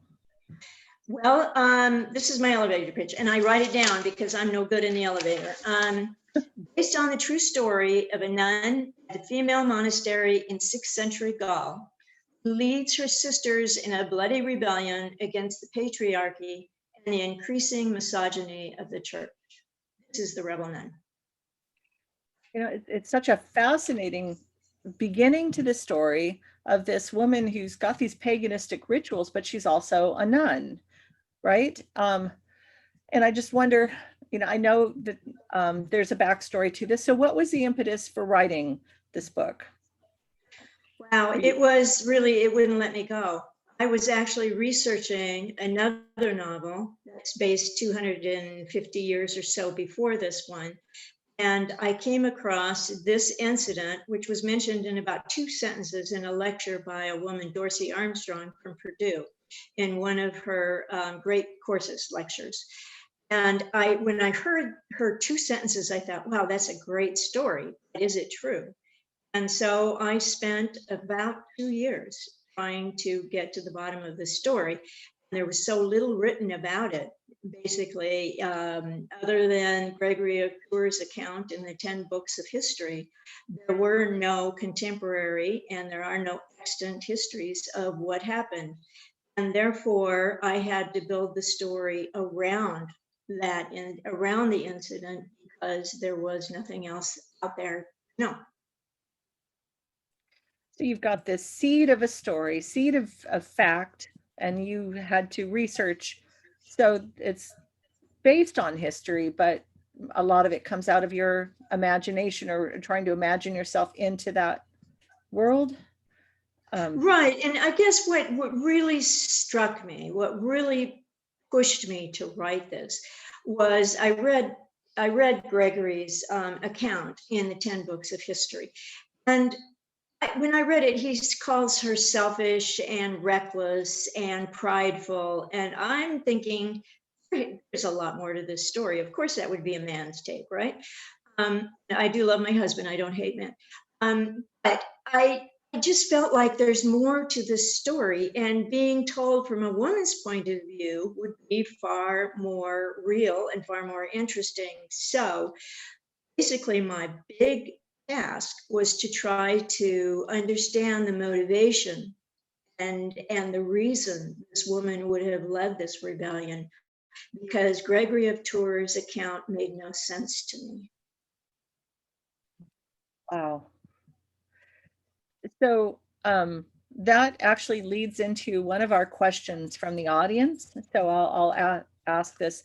Well, this is my elevator pitch, and I write it down because I'm no good in the elevator. Based on the true story of a nun at a female monastery in 6th century Gaul, who leads her sisters in a bloody rebellion against the patriarchy and the increasing misogyny of the church. This is the rebel nun. You know, it's such a fascinating beginning to the story of this woman who's got these paganistic rituals, but she's also a nun, right? And I just wonder, I know that there's a backstory to this. So what was the impetus for writing this book? Wow, it was really, it wouldn't let me go. I was actually researching another novel that's based 250 years or so before this one. And I came across this incident, which was mentioned in about 2 sentences in a lecture by a woman, Dorsey Armstrong from Purdue, in one of her great courses lectures. And when I heard her 2 sentences, I thought, wow, that's a great story. Is it true? And so I spent about 2 years trying to get to the bottom of the story. And there was so little written about it, basically, other than Gregory of Tours' account in the 10 books of history. There were no contemporary and there are no extant histories of what happened. And therefore, I had to build the story around that and around the incident because there was nothing else out there. No. So you've got this seed of a story, seed of fact, and you had to research. So it's based on history, but a lot of it comes out of your imagination or trying to imagine yourself into that world. Right. And I guess what really struck me, what really pushed me to write this was I read Gregory's account in the 10 books of history. And when I read it, he calls her selfish and reckless and prideful. And I'm thinking, there's a lot more to this story. Of course, that would be a man's take, right? I do love my husband. I don't hate men. But I just felt like there's more to this story, and being told from a woman's point of view would be far more real and far more interesting. So basically, my big task was to try to understand the motivation and the reason this woman would have led this rebellion, because Gregory of Tours' account made no sense to me. Wow. So that actually leads into one of our questions from the audience. So I'll ask this.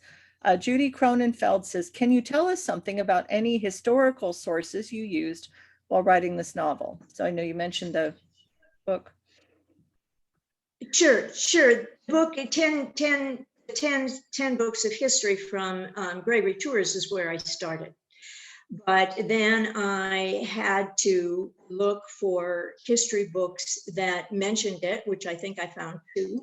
Judy Cronenfeld says, can you tell us something about any historical sources you used while writing this novel? So I know you mentioned the book. Sure. The book, 10 books of history from Gregory Tours is where I started. But then I had to look for history books that mentioned it, which I think I found 2.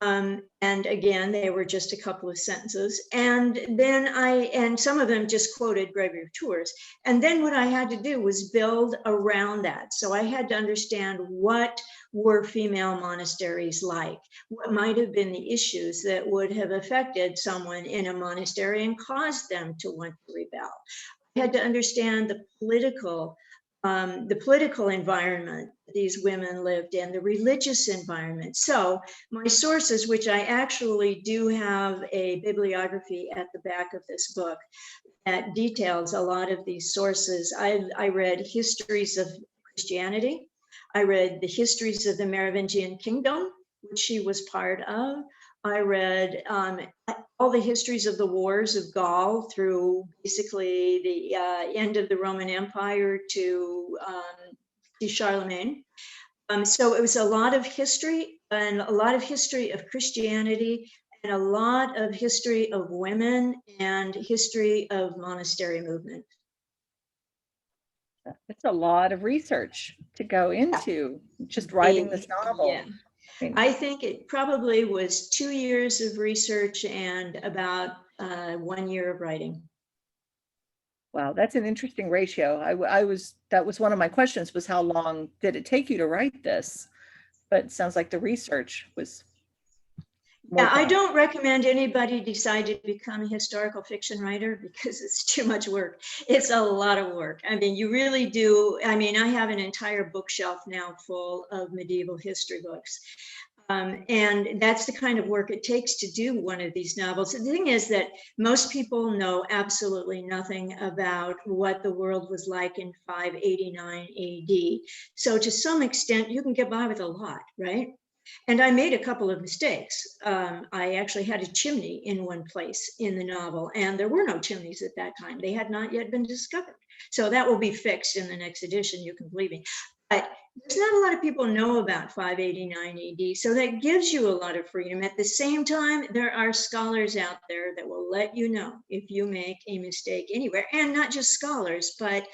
And again, they were just a couple of sentences. And then some of them just quoted Gregory of Tours. And then what I had to do was build around that. So I had to understand what were female monasteries like, what might have been the issues that would have affected someone in a monastery and caused them to want to rebel. I had to understand the political environment these women lived in, the religious environment. So my sources, which I actually do have a bibliography at the back of this book that details a lot of these sources. I read histories of Christianity. I read the histories of the Merovingian kingdom, which she was part of. I read all the histories of the wars of Gaul through basically the end of the Roman Empire to Charlemagne. So it was a lot of history and a lot of history of Christianity and a lot of history of women and history of monastery movement. It's a lot of research to go into just writing this novel. Yeah. I think it probably was 2 years of research and about 1 year of writing. Wow, that's an interesting ratio. That was one of my questions, was how long did it take you to write this? But it sounds like the research was more Yeah, I time. don't recommend anybody decide to become a historical fiction writer because it's too much work. It's a lot of work. I mean, you really do. I mean, I have an entire bookshelf now full of medieval history books. And that's the kind of work it takes to do one of these novels. The thing is that most people know absolutely nothing about what the world was like in 589 AD. So to some extent, you can get by with a lot, right? And I made a couple of mistakes. I actually had a chimney in one place in the novel, and there were no chimneys at that time. They had not yet been discovered. So that will be fixed in the next edition, you can believe me. But there's not a lot of people know about 589 AD, so that gives you a lot of freedom. At the same time, there are scholars out there that will let you know if you make a mistake anywhere, and not just scholars, but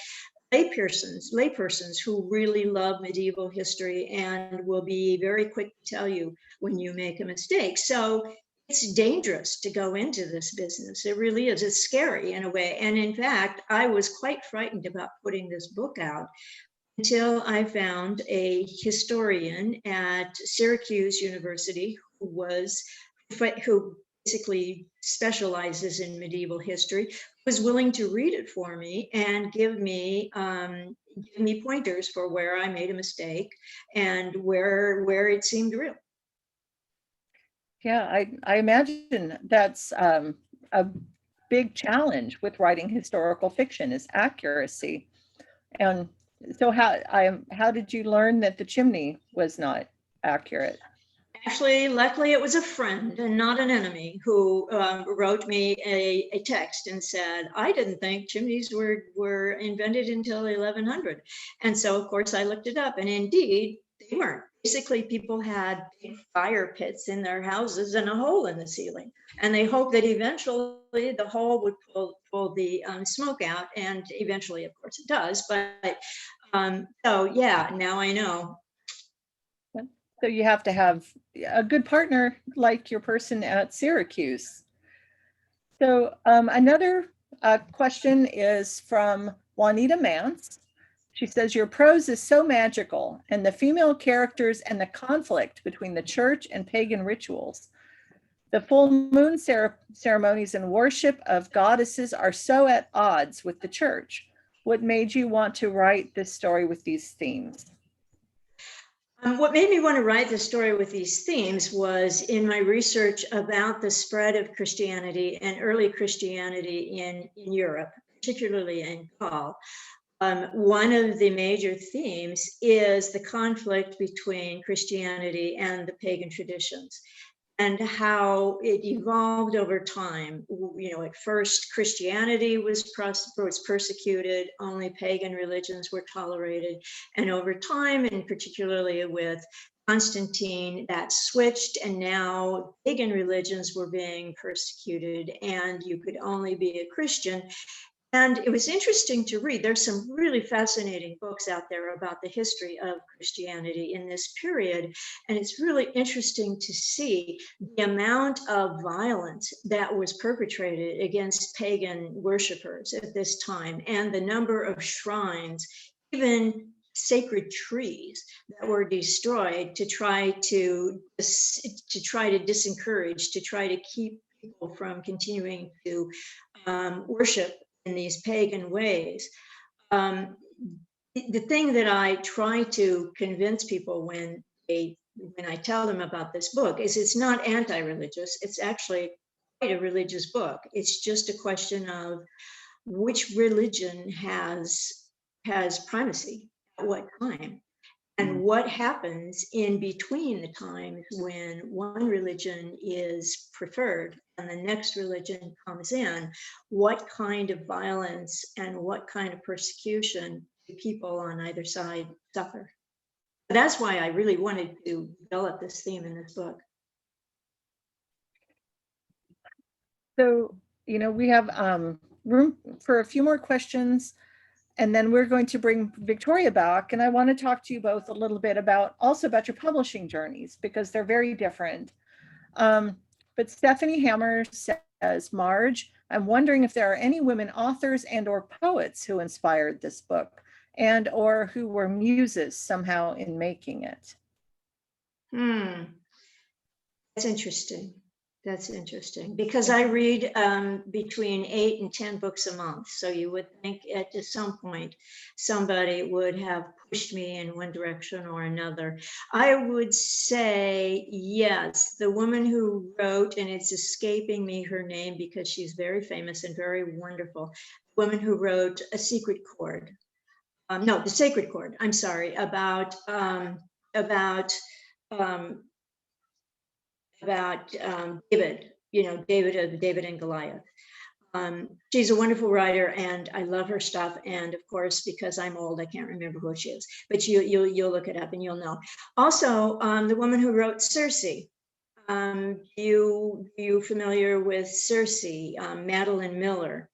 laypersons who really love medieval history and will be very quick to tell you when you make a mistake. So it's dangerous to go into this business. It really is. It's scary in a way. And in fact, I was quite frightened about putting this book out until I found a historian at Syracuse University who basically specializes in medieval history, was willing to read it for me and give me pointers for where I made a mistake and where it seemed real. Yeah, I imagine that's a big challenge with writing historical fiction, is accuracy. And so how did you learn that the chimney was not accurate? Actually, luckily, it was a friend and not an enemy who wrote me a text and said, I didn't think chimneys were invented until 1100. And so, of course, I looked it up, and indeed, they weren't. Basically, people had big fire pits in their houses and a hole in the ceiling. And they hoped that eventually the hole would pull the smoke out. And eventually, of course, it does. But so, yeah, now I know. So you have to have a good partner like your person at Syracuse. So another question is from Juanita Mance. She says, your prose is so magical, and the female characters and the conflict between the church and pagan rituals. The full moon ceremonies and worship of goddesses are so at odds with the church. What made you want to write this story with these themes? What made me want to write the story with these themes was in my research about the spread of Christianity and early Christianity in Europe, particularly in Gaul. One of the major themes is the conflict between Christianity and the pagan traditions, and how it evolved over time. You know, at first Christianity was persecuted, only pagan religions were tolerated. And over time, and particularly with Constantine, that switched, and now pagan religions were being persecuted, and you could only be a Christian. And it was interesting to read. There's some really fascinating books out there about the history of Christianity in this period. And it's really interesting to see the amount of violence that was perpetrated against pagan worshipers at this time, and the number of shrines, even sacred trees, that were destroyed to try to disencourage, to try to keep people from continuing to worship in these pagan ways. The thing that I try to convince people when I tell them about this book is it's not anti-religious. It's actually quite a religious book. It's just a question of which religion has primacy at what time, and what happens in between the times when one religion is preferred and the next religion comes in. What kind of violence and what kind of persecution do people on either side suffer? That's why I really wanted to develop this theme in this book. So, we have room for a few more questions, and then we're going to bring Victoria back. And I want to talk to you both a little bit about your publishing journeys, because they're very different. But Stephanie Hammer says, Marge, I'm wondering if there are any women authors and or poets who inspired this book and or who were muses somehow in making it. That's interesting. That's interesting, because I read between 8 and 10 books a month. So you would think at some point somebody would have pushed me in one direction or another. I would say yes, the woman who wrote, and it's escaping me her name because she's very famous and very wonderful, the woman who wrote A Secret Chord. No, The Sacred Chord. I'm sorry, about David, David and Goliath. She's a wonderful writer, and I love her stuff. And of course, because I'm old, I can't remember who she is. But you'll look it up and you'll know. Also, the woman who wrote Circe. You familiar with Circe? Madeleine Miller.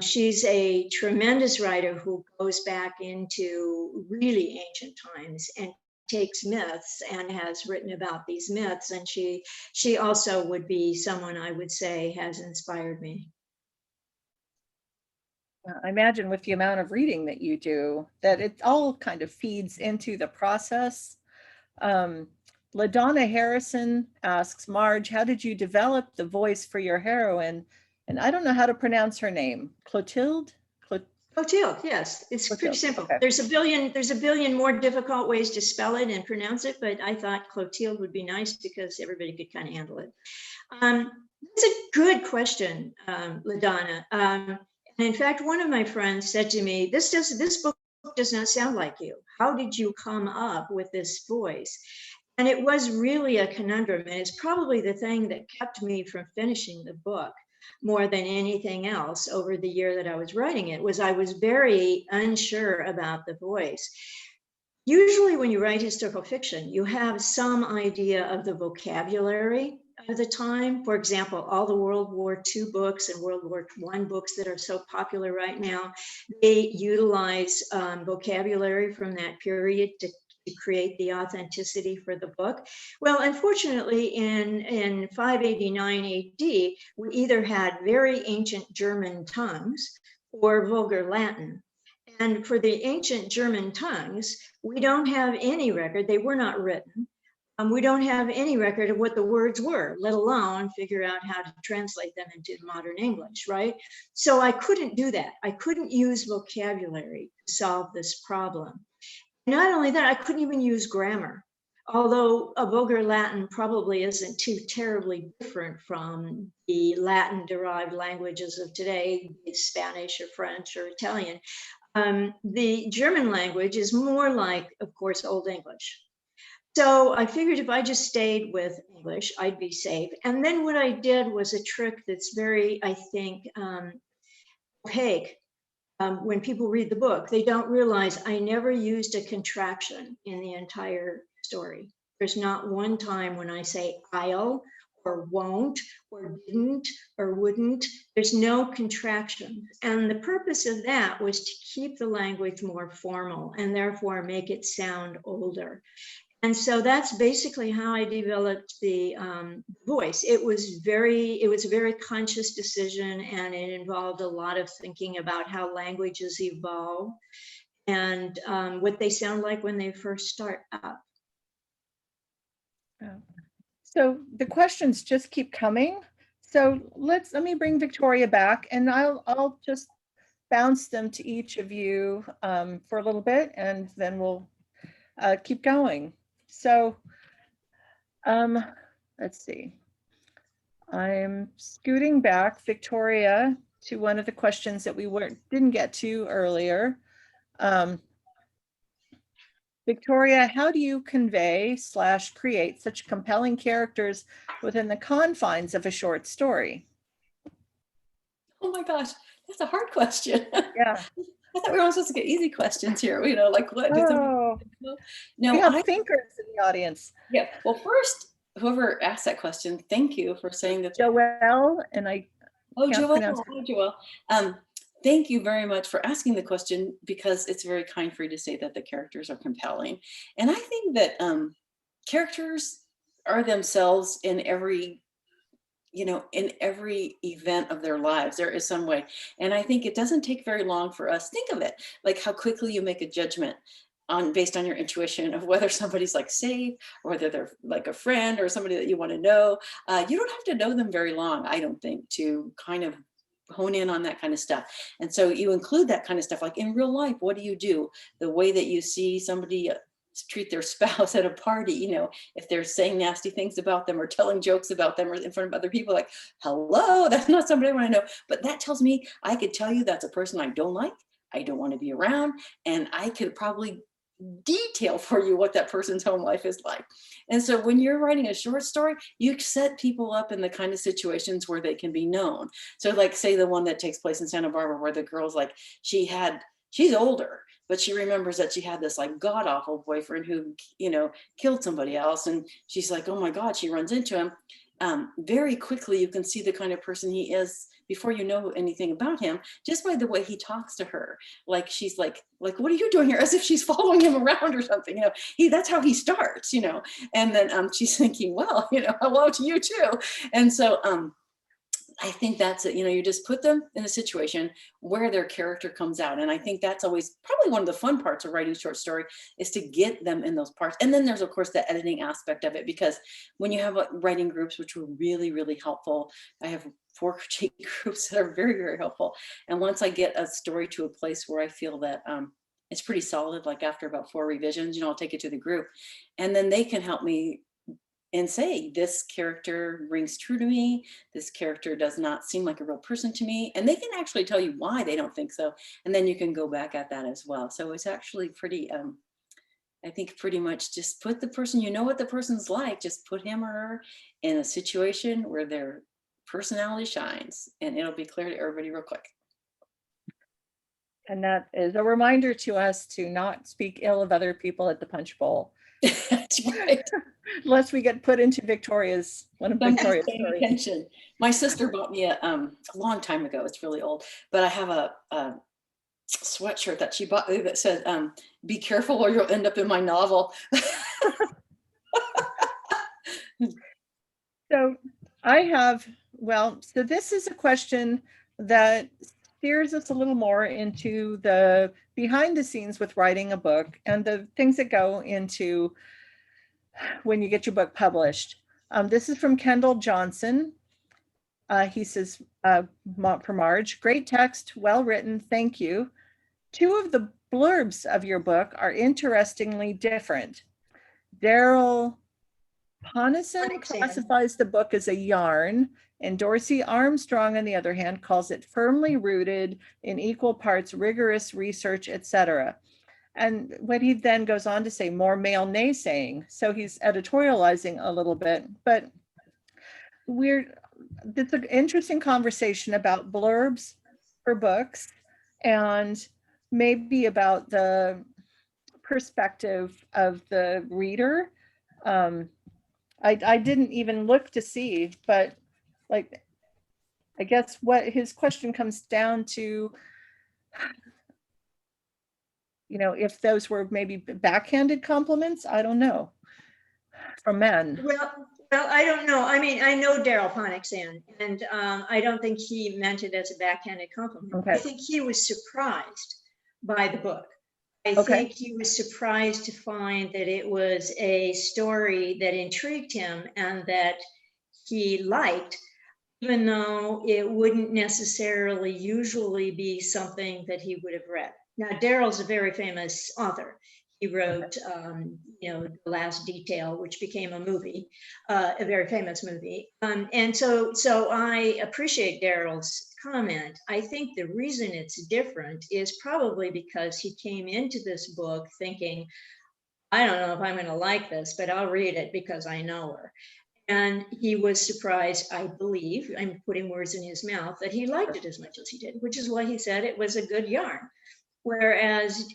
She's a tremendous writer who goes back into really ancient times and takes myths and has written about these myths. And she also would be someone I would say has inspired me. I imagine with the amount of reading that you do, that it all kind of feeds into the process. LaDonna Harrison asks, Marge, how did you develop the voice for your heroine? And I don't know how to pronounce her name. Clotilde? Clotilde, yes, it's Clotilde, pretty simple. okay. There's a billion more difficult ways to spell it and pronounce it, but I thought Clotilde would be nice because everybody could kind of handle it. That's a good question, LaDonna. And in fact, one of my friends said to me, this book does not sound like you. How did you come up with this voice? And it was really a conundrum, and it's probably the thing that kept me from finishing the book more than anything else over the year that I was writing it, was I was very unsure about the voice. Usually when you write historical fiction, you have some idea of the vocabulary of the time. For example, all the World War II books and World War I books that are so popular right now, they utilize vocabulary from that period to create the authenticity for the book. Well, unfortunately, in 589 AD, we either had very ancient German tongues or vulgar Latin. And for the ancient German tongues, we don't have any record. They were not written. We don't have any record of what the words were, let alone figure out how to translate them into modern English, right? So I couldn't do that. I couldn't use vocabulary to solve this problem. Not only that, I couldn't even use grammar, although a vulgar Latin probably isn't too terribly different from the Latin-derived languages of today, Spanish or French or Italian. The German language is more like, of course, Old English. So I figured if I just stayed with English, I'd be safe. And then what I did was a trick that's very, I think, opaque. When people read the book, they don't realize I never used a contraction in the entire story. There's not one time when I say I'll or won't or didn't or wouldn't. There's no contraction. And the purpose of that was to keep the language more formal and therefore make it sound older. And so that's basically how I developed the voice. It was a very conscious decision, and it involved a lot of thinking about how languages evolve and what they sound like when they first start up. So the questions just keep coming. So let me bring Victoria back, and I'll just bounce them to each of you for a little bit, and then we'll keep going. So let's see. I'm scooting back, Victoria, to one of the questions that we didn't get to earlier. Victoria, how do you convey / create such compelling characters within the confines of a short story? Oh my gosh, that's a hard question. Yeah. I thought we were all supposed to get easy questions here, like what? Oh, no, we have thinkers in the audience. Yeah, well, first, whoever asked that question, thank you for saying that. Joelle, and I Oh, can't pronounce Joelle. Hi, Joelle. Thank you very much for asking the question, because it's very kind for you to say that the characters are compelling. And I think that characters are themselves in every, in every event of their lives. There is some way. And I think it doesn't take very long for us. Think of it like how quickly you make a judgment based on your intuition of whether somebody's like safe, or whether they're like a friend or somebody that you want to know. You don't have to know them very long, I don't think, to kind of hone in on that kind of stuff. And so you include that kind of stuff, like in real life, what do you do? The way that you see somebody treat their spouse at a party, if they're saying nasty things about them or telling jokes about them or in front of other people, like, hello, that's not somebody I want to know. But that tells me, I could tell you that's a person I don't like, I don't want to be around, and I could probably detail for you what that person's home life is like. And so when you're writing a short story, you set people up in the kind of situations where they can be known. So like, say the one that takes place in Santa Barbara, where the girl's like, she's older, but she remembers that she had this like god awful boyfriend who, killed somebody else. And she's like, oh my God, she runs into him. Very quickly, you can see the kind of person he is before you know anything about him, just by the way he talks to her. Like, she's like, what are you doing here? As if she's following him around or something, that's how he starts, and then she's thinking, well, hello to you too. And so, I think that's it. You just put them in a situation where their character comes out. And I think that's always probably one of the fun parts of writing short story, is to get them in those parts. And then there's, of course, the editing aspect of it, because when you have writing groups, which were really, really helpful, I have 4 critique groups that are very, very helpful. And once I get a story to a place where I feel that it's pretty solid, like after about 4 revisions, I'll take it to the group, and then they can help me and say, this character rings true to me, this character does not seem like a real person to me, and they can actually tell you why they don't think so, and then you can go back at that as well. So it's actually pretty, I think, pretty much just put the person, what the person's like, just put him or her in a situation where their personality shines, and it'll be clear to everybody real quick. And that is a reminder to us to not speak ill of other people at the punch bowl. That's right. Unless we get put into one of Victoria's stories. Attention. My sister bought me a long time ago, it's really old, but I have a sweatshirt that she bought that said, be careful or you'll end up in my novel. So so this is a question that steers us a little more into the behind the scenes with writing a book and the things that go into when you get your book published. This is from Kendall Johnson. He says, for Marge, great text, well written, thank you. 2 of the blurbs of your book are interestingly different. Daryl Ponison classifies the book as a yarn, and Dorsey Armstrong, on the other hand, calls it firmly rooted in equal parts rigorous research, etc. And what he then goes on to say, more male naysaying. So he's editorializing a little bit, but it's an interesting conversation about blurbs for books and maybe about the perspective of the reader. I didn't even look to see, but I guess what his question comes down to, if those were maybe backhanded compliments, I don't know, from men. Well, I don't know. I mean, I know Daryl Ponixan, and I don't think he meant it as a backhanded compliment. Okay. I think he was surprised by the book. I think he was surprised to find that it was a story that intrigued him and that he liked, even though it wouldn't necessarily usually be something that he would have read. Now, Daryl's a very famous author. He wrote, The Last Detail, which became a movie, a very famous movie. And so I appreciate Daryl's comment. I think the reason it's different is probably because he came into this book thinking, I don't know if I'm going to like this, but I'll read it because I know her. And he was surprised, I believe, I'm putting words in his mouth, that he liked it as much as he did, which is why he said it was a good yarn. Whereas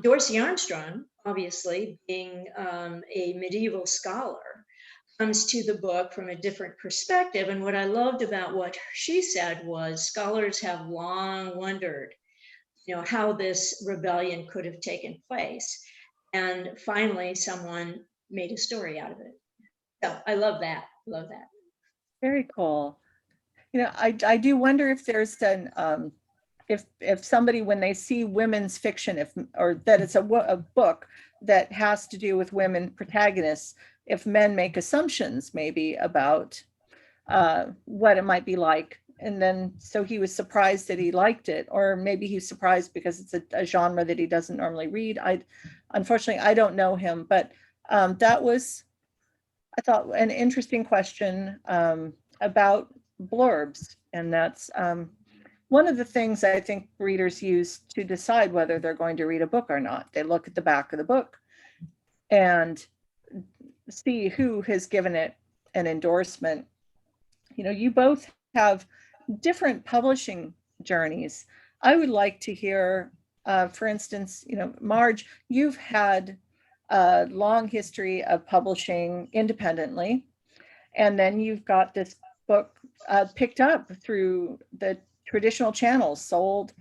Dorsey Armstrong, obviously being a medieval scholar, comes to the book from a different perspective. And what I loved about what she said was scholars have long wondered, how this rebellion could have taken place. And finally, someone made a story out of it. So I love that. Love that. Very cool. I do wonder if there's an if somebody, when they see women's fiction, or that it's a book that has to do with women protagonists, if men make assumptions maybe about what it might be like, and then so he was surprised that he liked it, or maybe he's surprised because it's a genre that he doesn't normally read. Unfortunately, I don't know him, but that was, I thought, an interesting question about blurbs, and that's one of the things I think readers use to decide whether they're going to read a book or not. They look at the back of the book and see who has given it an endorsement. You both have different publishing journeys. I would like to hear, for instance, Marge, you've had a long history of publishing independently, and then you've got this book picked up through the traditional channels, sold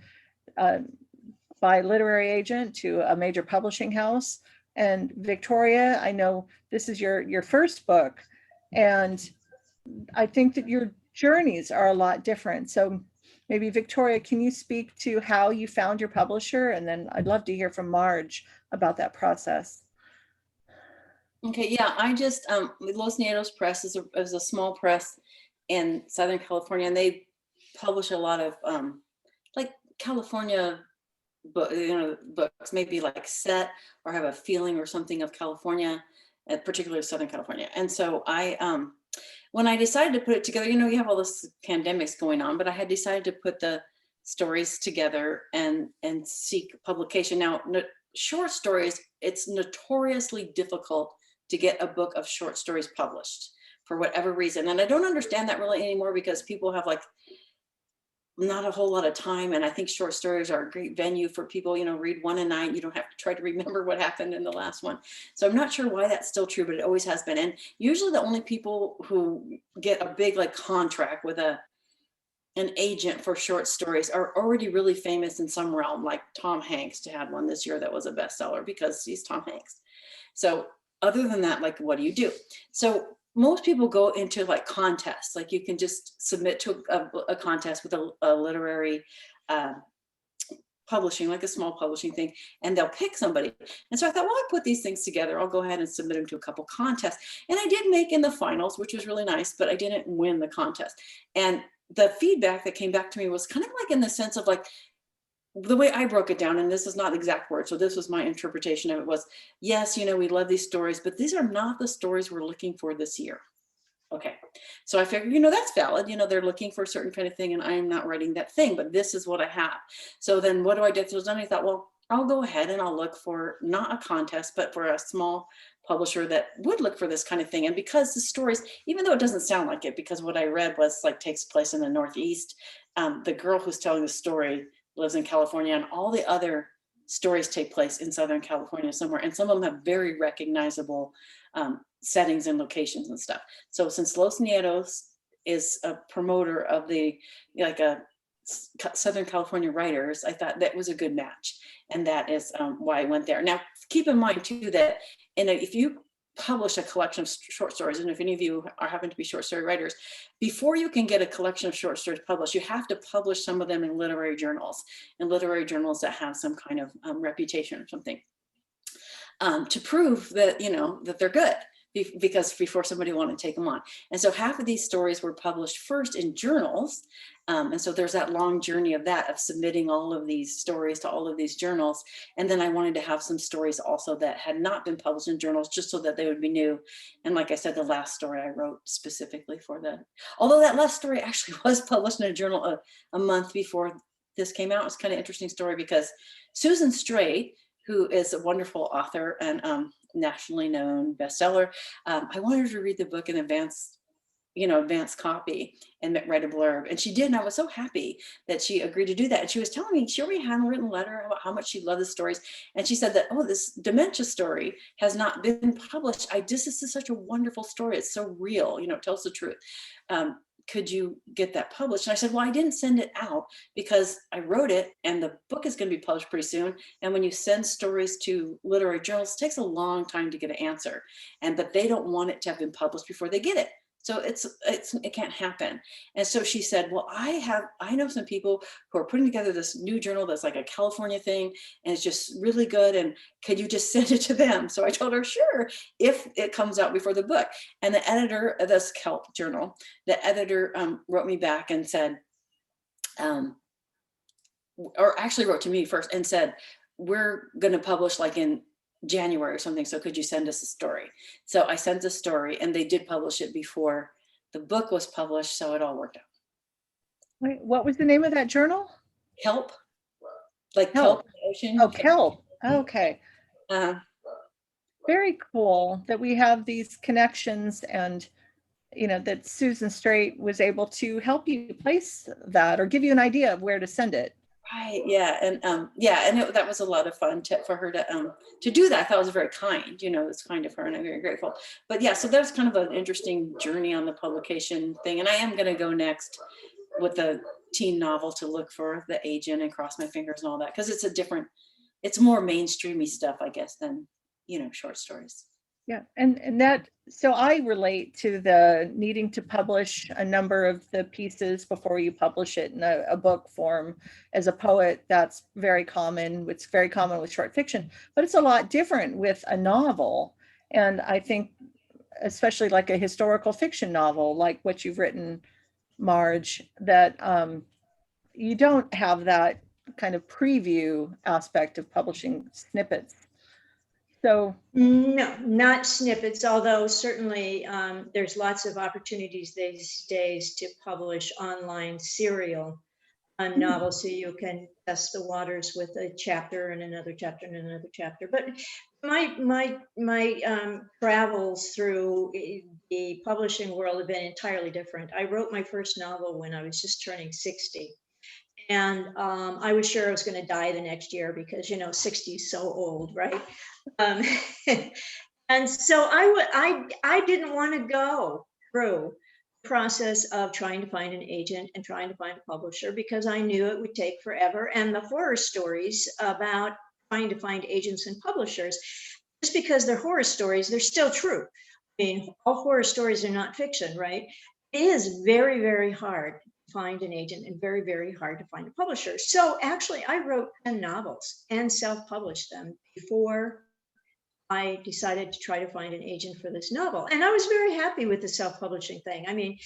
by a literary agent to a major publishing house. And Victoria, I know this is your first book, and I think that your journeys are a lot different. So maybe Victoria, can you speak to how you found your publisher? And then I'd love to hear from Marge about that process. Okay, yeah, I just, Los Nietos Press is a small press in Southern California, and they publish a lot of like California books, maybe like set or have a feeling or something of California, particularly Southern California. And so when I decided to put it together, you have all this pandemics going on, but I had decided to put the stories together and seek publication. Now, short stories, it's notoriously difficult to get a book of short stories published for whatever reason. And I don't understand that really anymore, because people have like not a whole lot of time. And I think short stories are a great venue for people, read one a night. You don't have to try to remember what happened in the last one. So I'm not sure why that's still true, but it always has been. And usually the only people who get a big like contract with an agent for short stories are already really famous in some realm, like Tom Hanks had one this year that was a bestseller because he's Tom Hanks. So other than that, like, what do you do? So most people go into like contests, like you can just submit to a contest with a literary publishing, like a small publishing thing, and they'll pick somebody. And so I thought, well, I put these things together, I'll go ahead and submit them to a couple contests. And I did make in the finals, which was really nice, but I didn't win the contest. And the feedback that came back to me was kind of like in the sense of like, the way I broke it down, and this is not exact words, so this was my interpretation of it, was, yes, we love these stories, but these are not the stories we're looking for this year. Okay, so I figured, that's valid. They're looking for a certain kind of thing, and I am not writing that thing, but this is what I have. So then what do I do? So then I thought, well, I'll go ahead and I'll look for not a contest, but for a small publisher that would look for this kind of thing. And because the stories, even though it doesn't sound like it, because what I read was like takes place in the Northeast, the girl who's telling the story lives in California, and all the other stories take place in Southern California somewhere. And some of them have very recognizable settings and locations and stuff. So since Los Nietos is a promoter of Southern California writers, I thought that was a good match. And that is why I went there. Now, keep in mind too, that if you publish a collection of short stories, and if any of you happen to be short story writers, before you can get a collection of short stories published, you have to publish some of them in literary journals, that have some kind of reputation or something, to prove that that they're good, because before somebody want to take them on. And so half of these stories were published first in journals. And so there's that long journey of submitting all of these stories to all of these journals. And then I wanted to have some stories also that had not been published in journals, just so that they would be new. And like I said, the last story I wrote specifically for although that last story actually was published in a journal a month before this came out. It's kind of interesting story, because Susan Straight, who is a wonderful author and nationally known bestseller, I wanted her to read the book in advance, advance copy and write a blurb. And she did, and I was so happy that she agreed to do that. And she was telling me she already had a written letter about how much she loved the stories. And she said that, oh, this dementia story has not been published. This is such a wonderful story. It's so real, it tells the truth. Could you get that published? And I said, well, I didn't send it out because I wrote it and the book is going to be published pretty soon. And when you send stories to literary journals, it takes a long time to get an answer. But they don't want it to have been published before they get it. So it can't happen. And so she said, well, I know some people who are putting together this new journal that's like a California thing, and it's just really good. And could you just send it to them? So I told her, sure, if it comes out before the book. And the editor of this Kelp journal, the editor wrote me back and said, or actually wrote to me first and said, we're going to publish like in January or something. So could you send us a story? So I sent the story, and they did publish it before the book was published. So it all worked out. Wait, what was the name of that journal? Kelp, like Kelp. kelp in the ocean. Oh, Kelp. Okay. Very cool that we have these connections, and that Susan Straight was able to help you place that or give you an idea of where to send it. Right. Yeah. And that was a lot of fun for her to do that. I thought it was very kind. It's kind of her, and I'm very grateful. But yeah, so that was kind of an interesting journey on the publication thing. And I am going to go next with the teen novel to look for the agent and cross my fingers and all that, because it's more mainstreamy stuff, I guess, than short stories. Yeah, and that, so I relate to the needing to publish a number of the pieces before you publish it in a book form. As a poet, that's very common. It's very common with short fiction, but it's a lot different with a novel. And I think, especially like a historical fiction novel, like what you've written, Marge, that you don't have that kind of preview aspect of publishing snippets. So no, not snippets, although certainly there's lots of opportunities these days to publish online serial novels, so you can test the waters with a chapter and another chapter and another chapter. But my travels through the publishing world have been entirely different. I wrote my first novel when I was just turning 60. And I was sure I was going to die the next year because, 60 is so old, right? And so I didn't want to go through the process of trying to find an agent and trying to find a publisher, because I knew it would take forever. And the horror stories about trying to find agents and publishers, just because they're horror stories, they're still true. I mean, all horror stories are not fiction, right? It is very, very hard to find an agent and very, very hard to find a publisher. So actually, I wrote 10 novels and self-published them before I decided to try to find an agent for this novel. And I was very happy with the self-publishing thing. I mean,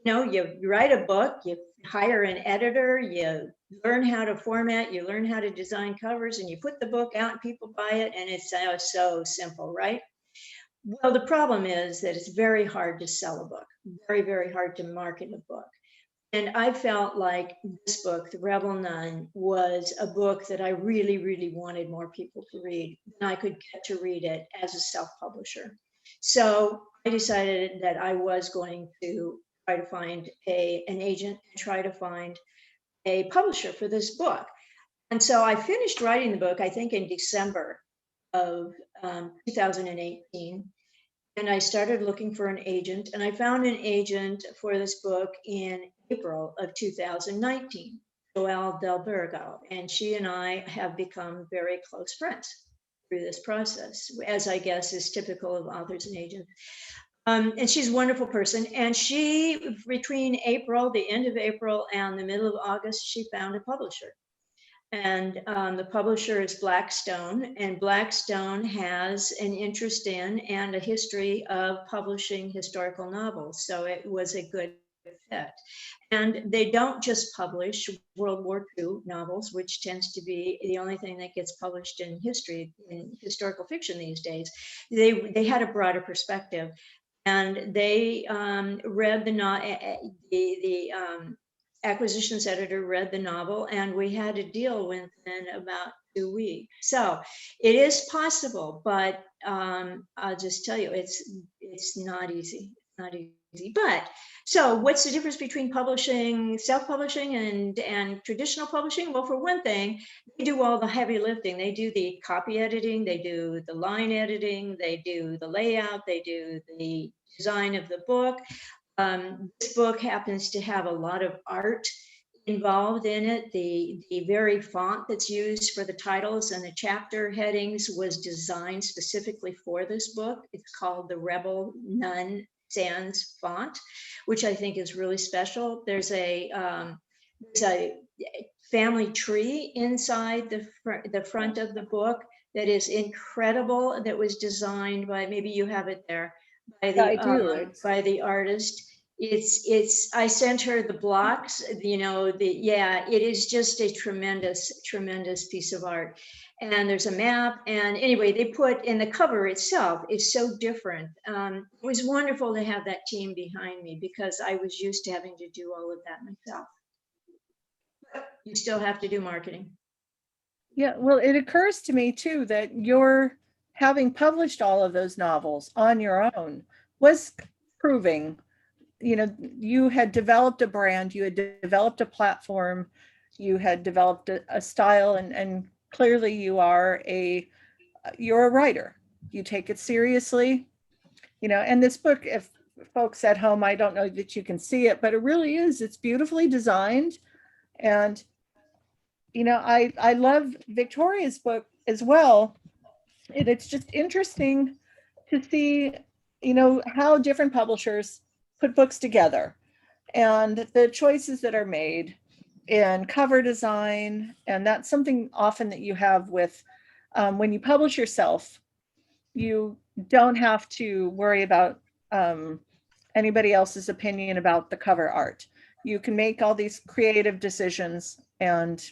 you write a book, you hire an editor, you learn how to format, you learn how to design covers, and you put the book out and people buy it, and it's so simple, right? Well, the problem is that it's very hard to sell a book, very, very hard to market a book. And I felt like this book, The Rebel Nun, was a book that I really, really wanted more people to read, and I could get to read it as a self-publisher. So I decided that I was going to try to find an agent and try to find a publisher for this book. And so I finished writing the book, I think, in December of 2018. And I started looking for an agent, and I found an agent for this book in April of 2019, Joelle Delbergo, and she and I have become very close friends through this process, as I guess is typical of authors and agents. And she's a wonderful person. And she, between April, the end of April, and the middle of August, she found a publisher. And the publisher is Blackstone, and Blackstone has an interest in and a history of publishing historical novels. So it was a good fit. And they don't just publish World War II novels, which tends to be the only thing that gets published in history, in historical fiction these days. They had a broader perspective, and they read the acquisitions editor read the novel, and we had a deal within about 2 weeks. So it is possible, but I'll just tell you, it's not easy. not easy. But so what's the difference between publishing, self-publishing and traditional publishing? Well, for one thing, they do all the heavy lifting. They do the copy editing, they do the line editing, they do the layout, they do the design of the book. This book happens to have a lot of art involved in it. The very font that's used for the titles and the chapter headings was designed specifically for this book. It's called the Rebel Nun Sans font, which I think is really special. There's a family tree inside the front of the book that is incredible, that was designed by, maybe you have it there, by Yeah, I do. by the artist. I sent her the blocks, you know, it is just a tremendous piece of art. And there's a map, and anyway, they put in the cover itself is so different. It was wonderful to have that team behind me, because I was used to having to do all of that myself. You still have to do marketing. Yeah, well, it occurs to me too that you're having published all of those novels on your own was proving, you know, you had developed a brand, you had developed a platform, you had developed a style, and clearly you're a writer. You take it seriously, you know, and this book, if folks at home, I don't know that you can see it, but it really is, it's beautifully designed. And you know, I love Victoria's book as well. And it's just interesting to see, you know, how different publishers put books together and the choices that are made in cover design. And that's something often that you have with when you publish yourself, you don't have to worry about anybody else's opinion about the cover art. You can make all these creative decisions and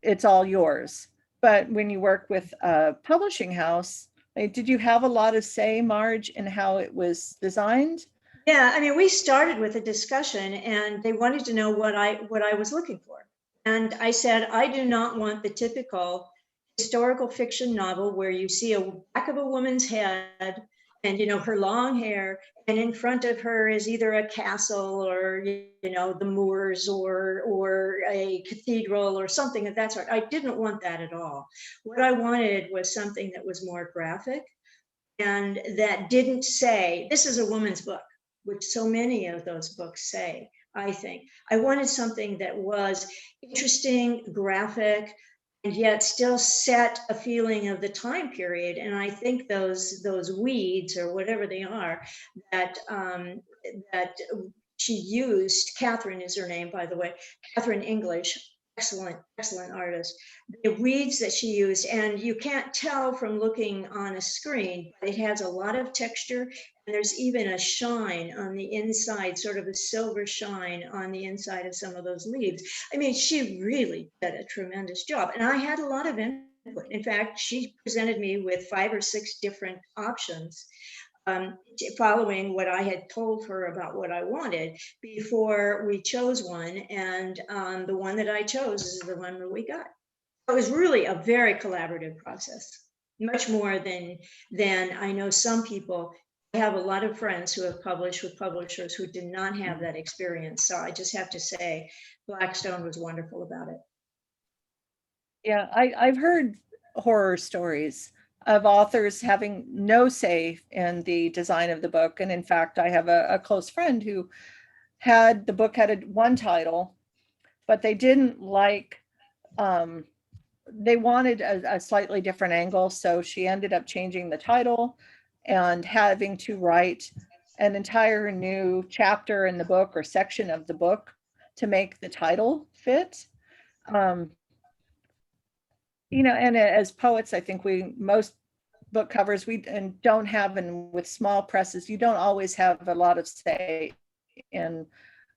it's all yours. But when you work with a publishing house, did you have a lot of say, Marge, in how it was designed? Yeah, I mean, we started with a discussion, and they wanted to know what I was looking for. And I said, I do not want the typical historical fiction novel where you see a back of a woman's head and, you know, her long hair, and in front of her is either a castle or, you know, the moors or a cathedral or something of that sort. I didn't want that at all. What I wanted was something that was more graphic and that didn't say, this is a woman's book, which so many of those books say. I think I wanted something that was interesting, graphic, and yet still set a feeling of the time period. And I think those weeds, or whatever they are, that that she used, Catherine is her name, by the way, Catherine English, excellent artist. The weeds that she used, and you can't tell from looking on a screen, but it has a lot of texture, and there's even a shine on the inside, sort of a silver shine on the inside of some of those leaves. I mean, she really did a tremendous job, and I had a lot of input. In fact, she presented me with 5 or 6 different options, following what I had told her about what I wanted before we chose one. And the one that I chose is the one that we got. It was really a very collaborative process, much more than I know some people. I have a lot of friends who have published with publishers who did not have that experience. So I just have to say, Blackstone was wonderful about it. Yeah, I've heard horror stories of authors having no say in the design of the book. And in fact, I have a close friend who had the book had one title, but they didn't like, they wanted a slightly different angle. So she ended up changing the title and having to write an entire new chapter in the book or section of the book to make the title fit. You know, and as poets, I think most book covers and don't have, and with small presses, you don't always have a lot of say in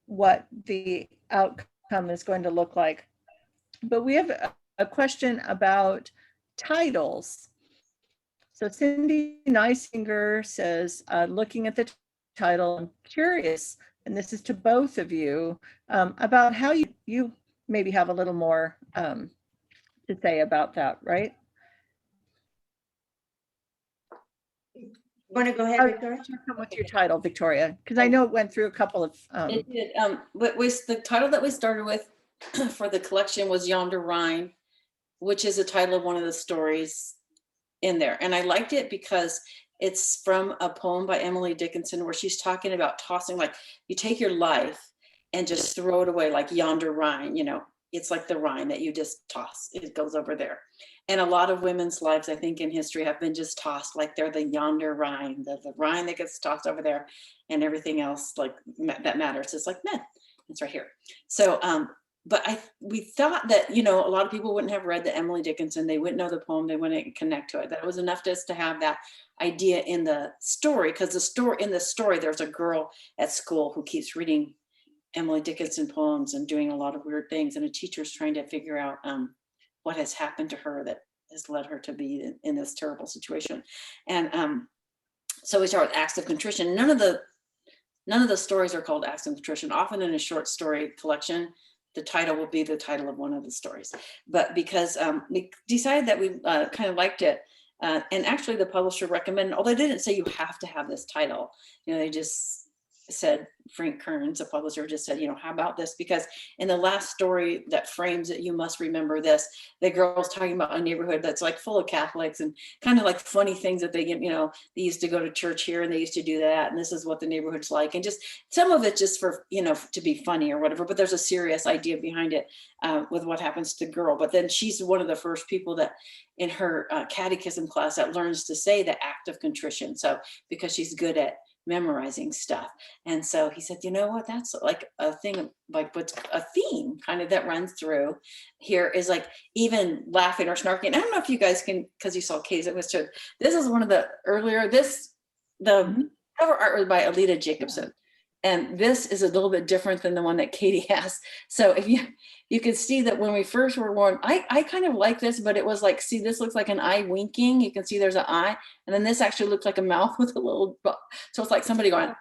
what the outcome is going to look like. But we have a question about titles. So Cindy Neisinger says, looking at the title, I'm curious, and this is to both of you, about how you maybe have a little more to say about that, right? Want to go ahead, Victoria? Come with your title, Victoria, because I know it went through a couple of. It did. But the title that we started with for the collection was Yonder Rhine, which is the title of one of the stories in there. And I liked it because it's from a poem by Emily Dickinson where she's talking about tossing, like you take your life and just throw it away like yonder Rhine, you know, it's like the Rhine that you just toss, it goes over there. And a lot of women's lives, I think, in history have been just tossed like they're the yonder Rhine, the Rhine that gets tossed over there, and everything else like that matters is like, man, it's right here. So, but we thought that, you know, a lot of people wouldn't have read the Emily Dickinson, they wouldn't know the poem, they wouldn't connect to it. That was enough just to have that idea in the story, because in the story, there's a girl at school who keeps reading Emily Dickinson poems and doing a lot of weird things, and a teacher's trying to figure out what has happened to her that has led her to be in this terrible situation. And so we start with Acts of Contrition. None of the stories are called Acts of Contrition. Often in a short story collection, the title will be the title of one of the stories. But because we decided that we kind of liked it, and actually the publisher recommended, although they didn't say you have to have this title, you know, they just said, Frank Kearns, a publisher, just said, you know, how about this? Because in the last story that frames it, you must remember this, the girl's talking about a neighborhood that's like full of Catholics and kind of like funny things that they, you know, they used to go to church here and they used to do that. And this is what the neighborhood's like. And just some of it just for, you know, to be funny or whatever, but there's a serious idea behind it with what happens to the girl. But then she's one of the first people that in her catechism class that learns to say the act of contrition. So because she's good at memorizing stuff. And so he said, you know what, that's like a thing, like what's a theme kind of that runs through here is like even laughing or snarking. I don't know if you guys can, because you saw Katie's, it was to, this is one of the earlier, the cover art was by Alita Jacobson. And this is a little bit different than the one that Katie has. So if you can see that when we first were worn, I kind of like this, but it was like, see, this looks like an eye winking. You can see there's an eye. And then this actually looks like a mouth with a little, so it's like somebody going,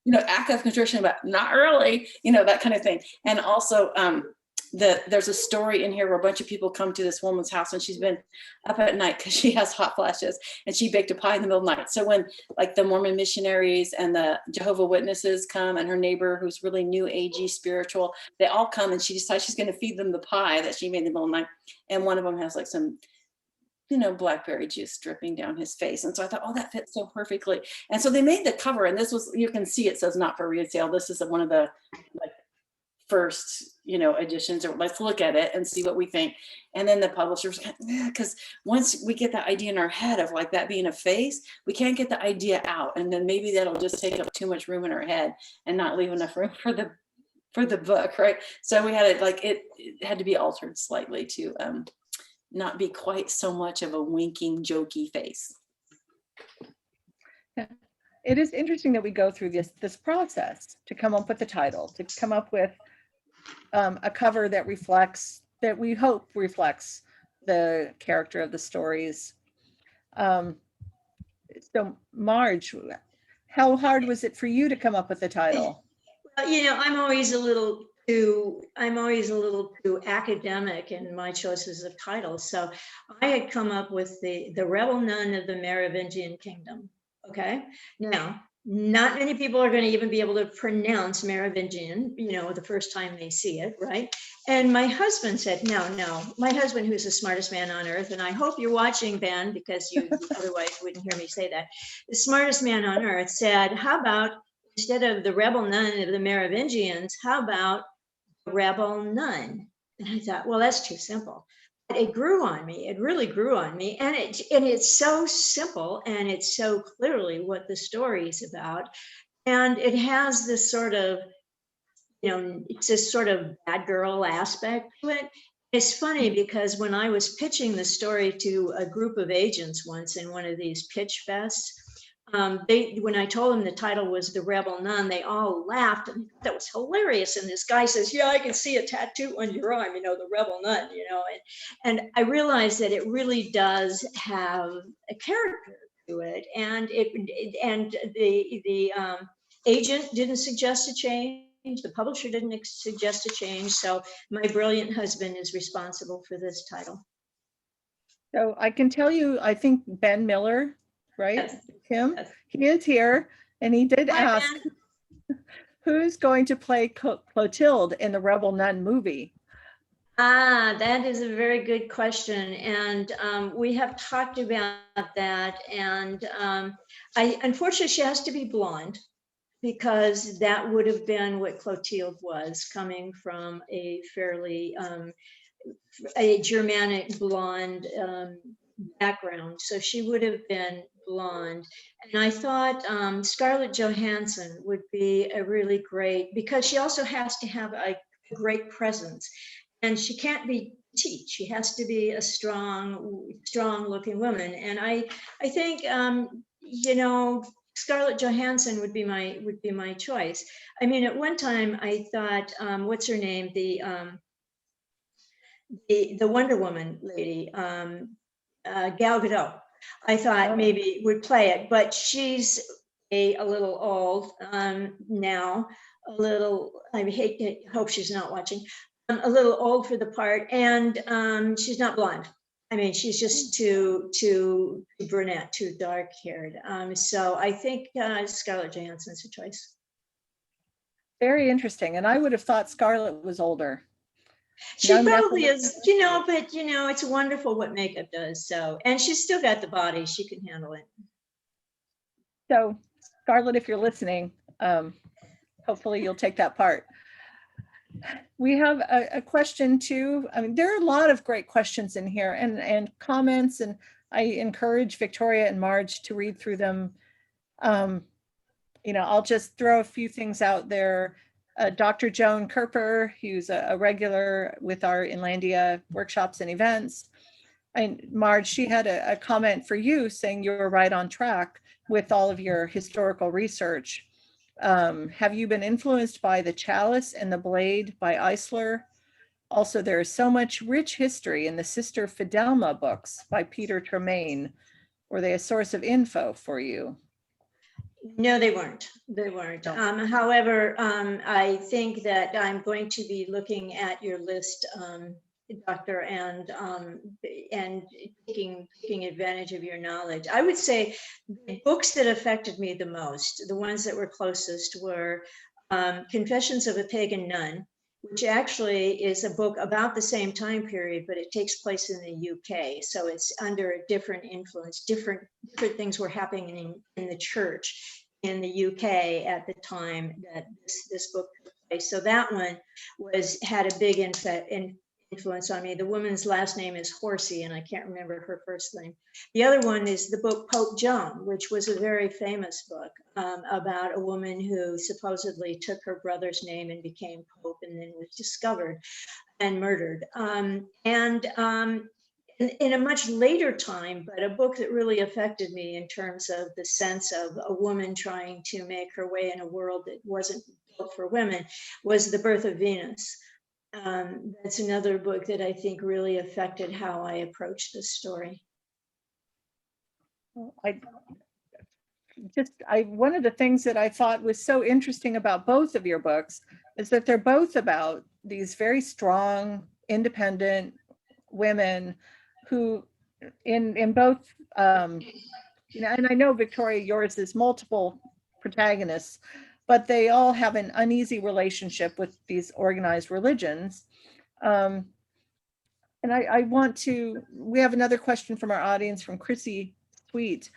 you know, act of contrition, but not really, you know, that kind of thing. And also there's a story in here where a bunch of people come to this woman's house and she's been up at night because she has hot flashes and she baked a pie in the middle of the night. So when like the Mormon missionaries and the Jehovah Witnesses come and her neighbor who's really new agey spiritual, they all come and she decides she's going to feed them the pie that she made in the middle of the night. And one of them has like some, you know, blackberry juice dripping down his face. And so I thought, oh, that fits so perfectly. And so they made the cover, and this was, you can see it says not for resale. This is one of the like first, you know, editions, or let's look at it and see what we think. And then the publishers, because once we get that idea in our head of like that being a face, we can't get the idea out. And then maybe that'll just take up too much room in our head and not leave enough room for the book, right? So we had it like, it had to be altered slightly to not be quite so much of a winking, jokey face. It is interesting that we go through this process to come up with the title, to come up with a cover that we hope reflects the character of the stories. So Marge, how hard was it for you to come up with the title? Well, you know, I'm always a little too academic in my choices of titles. So I had come up with the Rebel Nun of the Merovingian Kingdom. Okay. Now, not many people are going to even be able to pronounce Merovingian, you know, the first time they see it, right? And my husband said, no, my husband, who's the smartest man on earth, and I hope you're watching, Ben, because you otherwise wouldn't hear me say that. The smartest man on earth said, how about instead of the Rebel Nun of the Merovingians, how about Rebel Nun? And I thought, well, that's too simple. It grew on me. It really grew on me. And it's so simple, and it's so clearly what the story is about. And it has this sort of, you know, it's this sort of bad girl aspect to it. It's funny because when I was pitching the story to a group of agents once in one of these pitch fests, when I told them the title was The Rebel Nun, they all laughed, and that was hilarious. And this guy says, yeah, I can see a tattoo on your arm, you know, the Rebel Nun, you know. And I realized that it really does have a character to it. And the agent didn't suggest a change. The publisher didn't suggest a change. So my brilliant husband is responsible for this title. So I can tell you, I think Ben Miller right? Yes, Tim, yes. he is here, and he did Hi, ask, Ben. who's going to play Clotilde in the Rebel Nun movie? That is a very good question. And we have talked about that. And unfortunately, she has to be blonde because that would have been what Clotilde was, coming from a fairly a Germanic blonde background. So she would have been blonde. And I thought Scarlett Johansson would be a really great, because she also has to have a great presence. And she can't be petite. She has to be a strong looking woman. And I think, you know, Scarlett Johansson would be my choice. I mean, at one time I thought, what's her name? The Wonder Woman lady, Gal Gadot. I thought maybe would play it, but she's a little old now. A little. I hope she's not watching. A little old for the part, and she's not blonde. I mean, she's just too brunette, too dark haired. So I think Scarlett Johansson's a choice. Very interesting. And I would have thought Scarlett was older. She No, probably nothing. is, you know, but you know, it's wonderful what makeup does. So, and she's still got the body; she can handle it. So, Scarlett, if you're listening, hopefully you'll take that part. We have a question too. I mean, there are a lot of great questions in here and comments, and I encourage Victoria and Marge to read through them. You know, I'll just throw a few things out there. Dr. Joan Kerper, who's a regular with our Inlandia workshops and events. And Marge, she had a comment for you saying you were right on track with all of your historical research. Have you been influenced by The Chalice and the Blade by Eisler? Also, there is so much rich history in the Sister Fidelma books by Peter Tremaine. Were they a source of info for you? No, they weren't. They weren't. No. However, I think that I'm going to be looking at your list, Doctor, and taking advantage of your knowledge. I would say the books that affected me the most, the ones that were closest, were Confessions of a Pagan Nun, which actually is a book about the same time period, but it takes place in the UK. So it's under a different influence. Different things were happening in the church in the UK at the time that this book took place. So that one had a big influence on me. The woman's last name is Horsey, and I can't remember her first name. The other one is the book Pope Joan, which was a very famous book about a woman who supposedly took her brother's name and became Pope, and then was discovered and murdered. In a much later time, but a book that really affected me in terms of the sense of a woman trying to make her way in a world that wasn't built for women, was The Birth of Venus. That's another book that I think really affected how I approach this story. One of the things that I thought was so interesting about both of your books is that they're both about these very strong, independent women who in both, you know, and I know Victoria, yours is multiple protagonists, but they all have an uneasy relationship with these organized religions. And we have another question from our audience from Chrissy Sweet.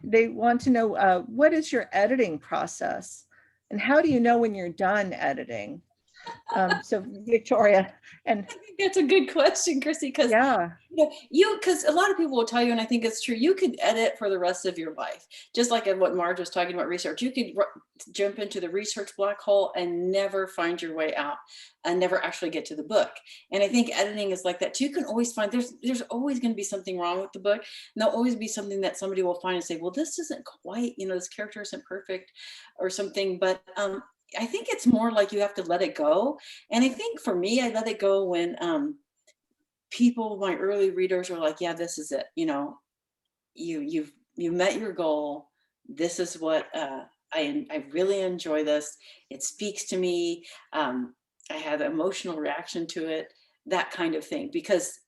They want to know, what is your editing process? And how do you know when you're done editing? So Victoria, and I think that's a good question, Chrissy, because yeah, because a lot of people will tell you, and I think it's true, you could edit for the rest of your life. Just like what Marge was talking about research, you could jump into the research black hole and never find your way out and never actually get to the book. And I think editing is like that too. You can always find, there's always going to be something wrong with the book. And there'll always be something that somebody will find and say, well, this isn't quite, you know, this character isn't perfect or something. But I think it's more like you have to let it go. And I think for me, I let it go when people, my early readers, are like, yeah, this is it. You know, you've met your goal. This is what I really enjoy this. It speaks to me. I had an emotional reaction to it, that kind of thing. Because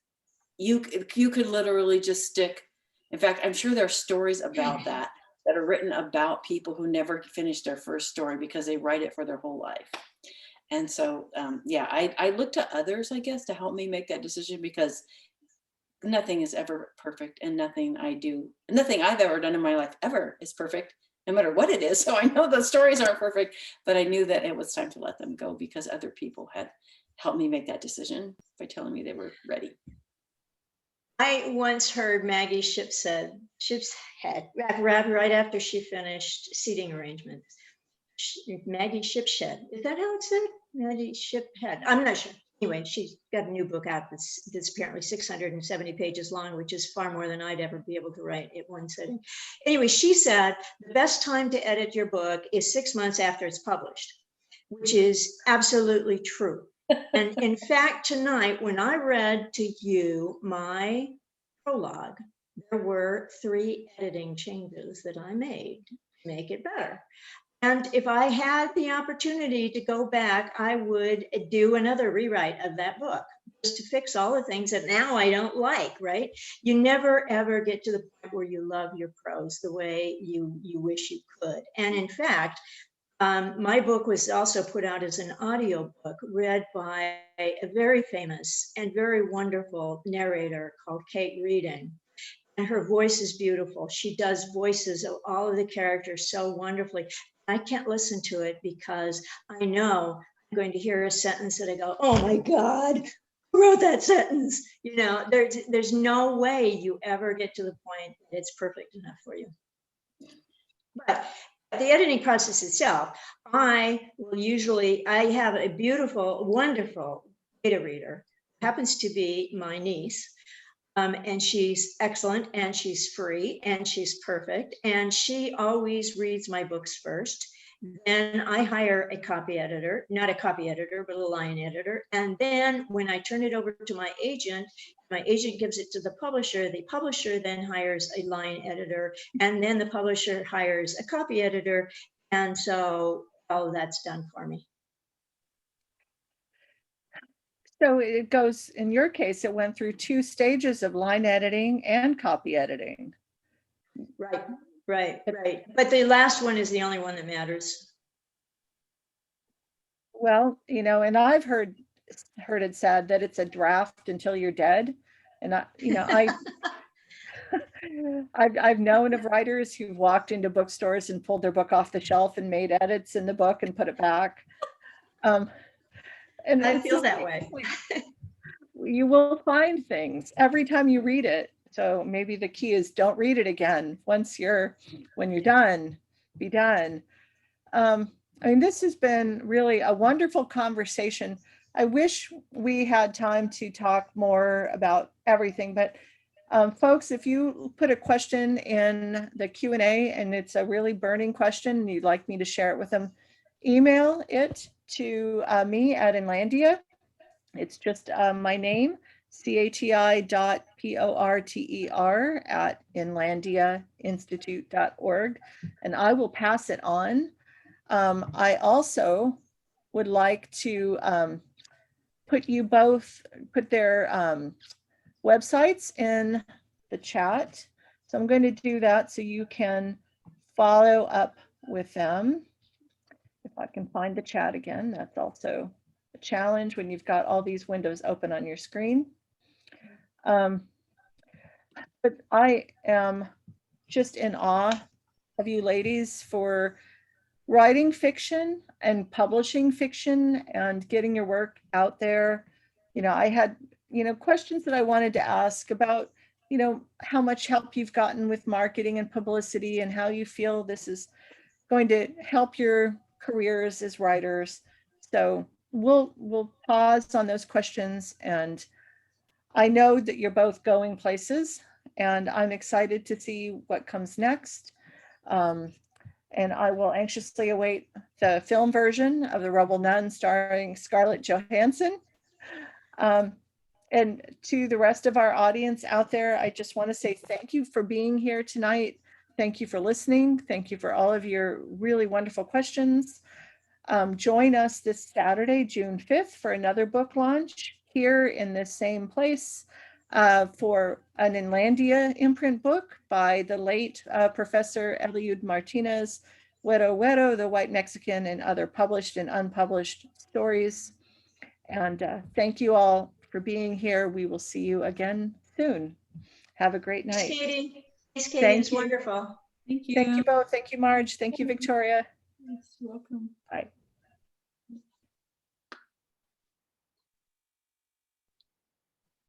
you could literally just stick In fact, I'm sure there are stories about that are written about people who never finished their first story because they write it for their whole life. And so, yeah, I look to others, I guess, to help me make that decision, because nothing is ever perfect, and nothing I've ever done in my life ever is perfect, no matter what it is. So I know the stories aren't perfect, but I knew that it was time to let them go because other people had helped me make that decision by telling me they were ready. I once heard Maggie Shipshead, right after she finished seating arrangements. Maggie Shipshead, is that how it's said? Maggie Shiphead, I'm not sure. Anyway, she's got a new book out that's apparently 670 pages long, which is far more than I'd ever be able to write at one sitting. Anyway, she said the best time to edit your book is 6 months after it's published, which is absolutely true. And in fact, tonight, when I read to you my prologue, there were 3 editing changes that I made to make it better. And if I had the opportunity to go back, I would do another rewrite of that book just to fix all the things that now I don't like, right? You never, ever get to the point where you love your prose the way you wish you could. And in fact, my book was also put out as an audiobook read by a very famous and very wonderful narrator called Kate Reading. And her voice is beautiful. She does voices of all of the characters so wonderfully. I can't listen to it because I know I'm going to hear a sentence that I go, oh my God, who wrote that sentence? You know, there's no way you ever get to the point that it's perfect enough for you. But the editing process itself, I have a beautiful, wonderful beta reader, happens to be my niece. And she's excellent, and she's free, and she's perfect. And she always reads my books first. Then I hire a copy editor, not a copy editor, but a line editor. And then when I turn it over to my agent gives it to the publisher then hires a line editor, and then the publisher hires a copy editor. And so all of that's done for me. So it goes, in your case, it went through 2 stages of line editing and copy editing. Right. But the last one is the only one that matters. Well, you know, and I've heard it said that it's a draft until you're dead. And I've known of writers who've walked into bookstores and pulled their book off the shelf and made edits in the book and put it back. And I feel that way. You will find things every time you read it. So maybe the key is don't read it again. When you're done, be done. I mean, this has been really a wonderful conversation. I wish we had time to talk more about everything, but folks, if you put a question in the Q&A and it's a really burning question and you'd like me to share it with them, email it to me at Inlandia. It's just my name, cati.porter@inlandiainstitute.org, and I will pass it on. I also would like to put their websites in the chat. So I'm going to do that so you can follow up with them. If I can find the chat again, that's also a challenge when you've got all these windows open on your screen. But I am just in awe of you ladies for writing fiction and publishing fiction and getting your work out there. You know, I had, questions that I wanted to ask about, how much help you've gotten with marketing and publicity and how you feel this is going to help your careers as writers. So we'll pause on those questions, and I know that you're both going places, and I'm excited to see what comes next. And I will anxiously await the film version of The Rebel Nun starring Scarlett Johansson. And to the rest of our audience out there, I just want to say thank you for being here tonight. Thank you for listening. Thank you for all of your really wonderful questions. Join us this Saturday, June 5th, for another book launch here in this same place. for an Inlandia imprint book by the late Professor Eliud Martinez, Huero Huero, The White Mexican, and Other Published and Unpublished Stories. And thank you all for being here. We will see you again soon. Have a great Thanks, night. Katie. Thanks, Katie. Thank It's you. wonderful. Thank you. Thank you both. Thank you, Marge. Thank you, Victoria. Yes, welcome. Bye.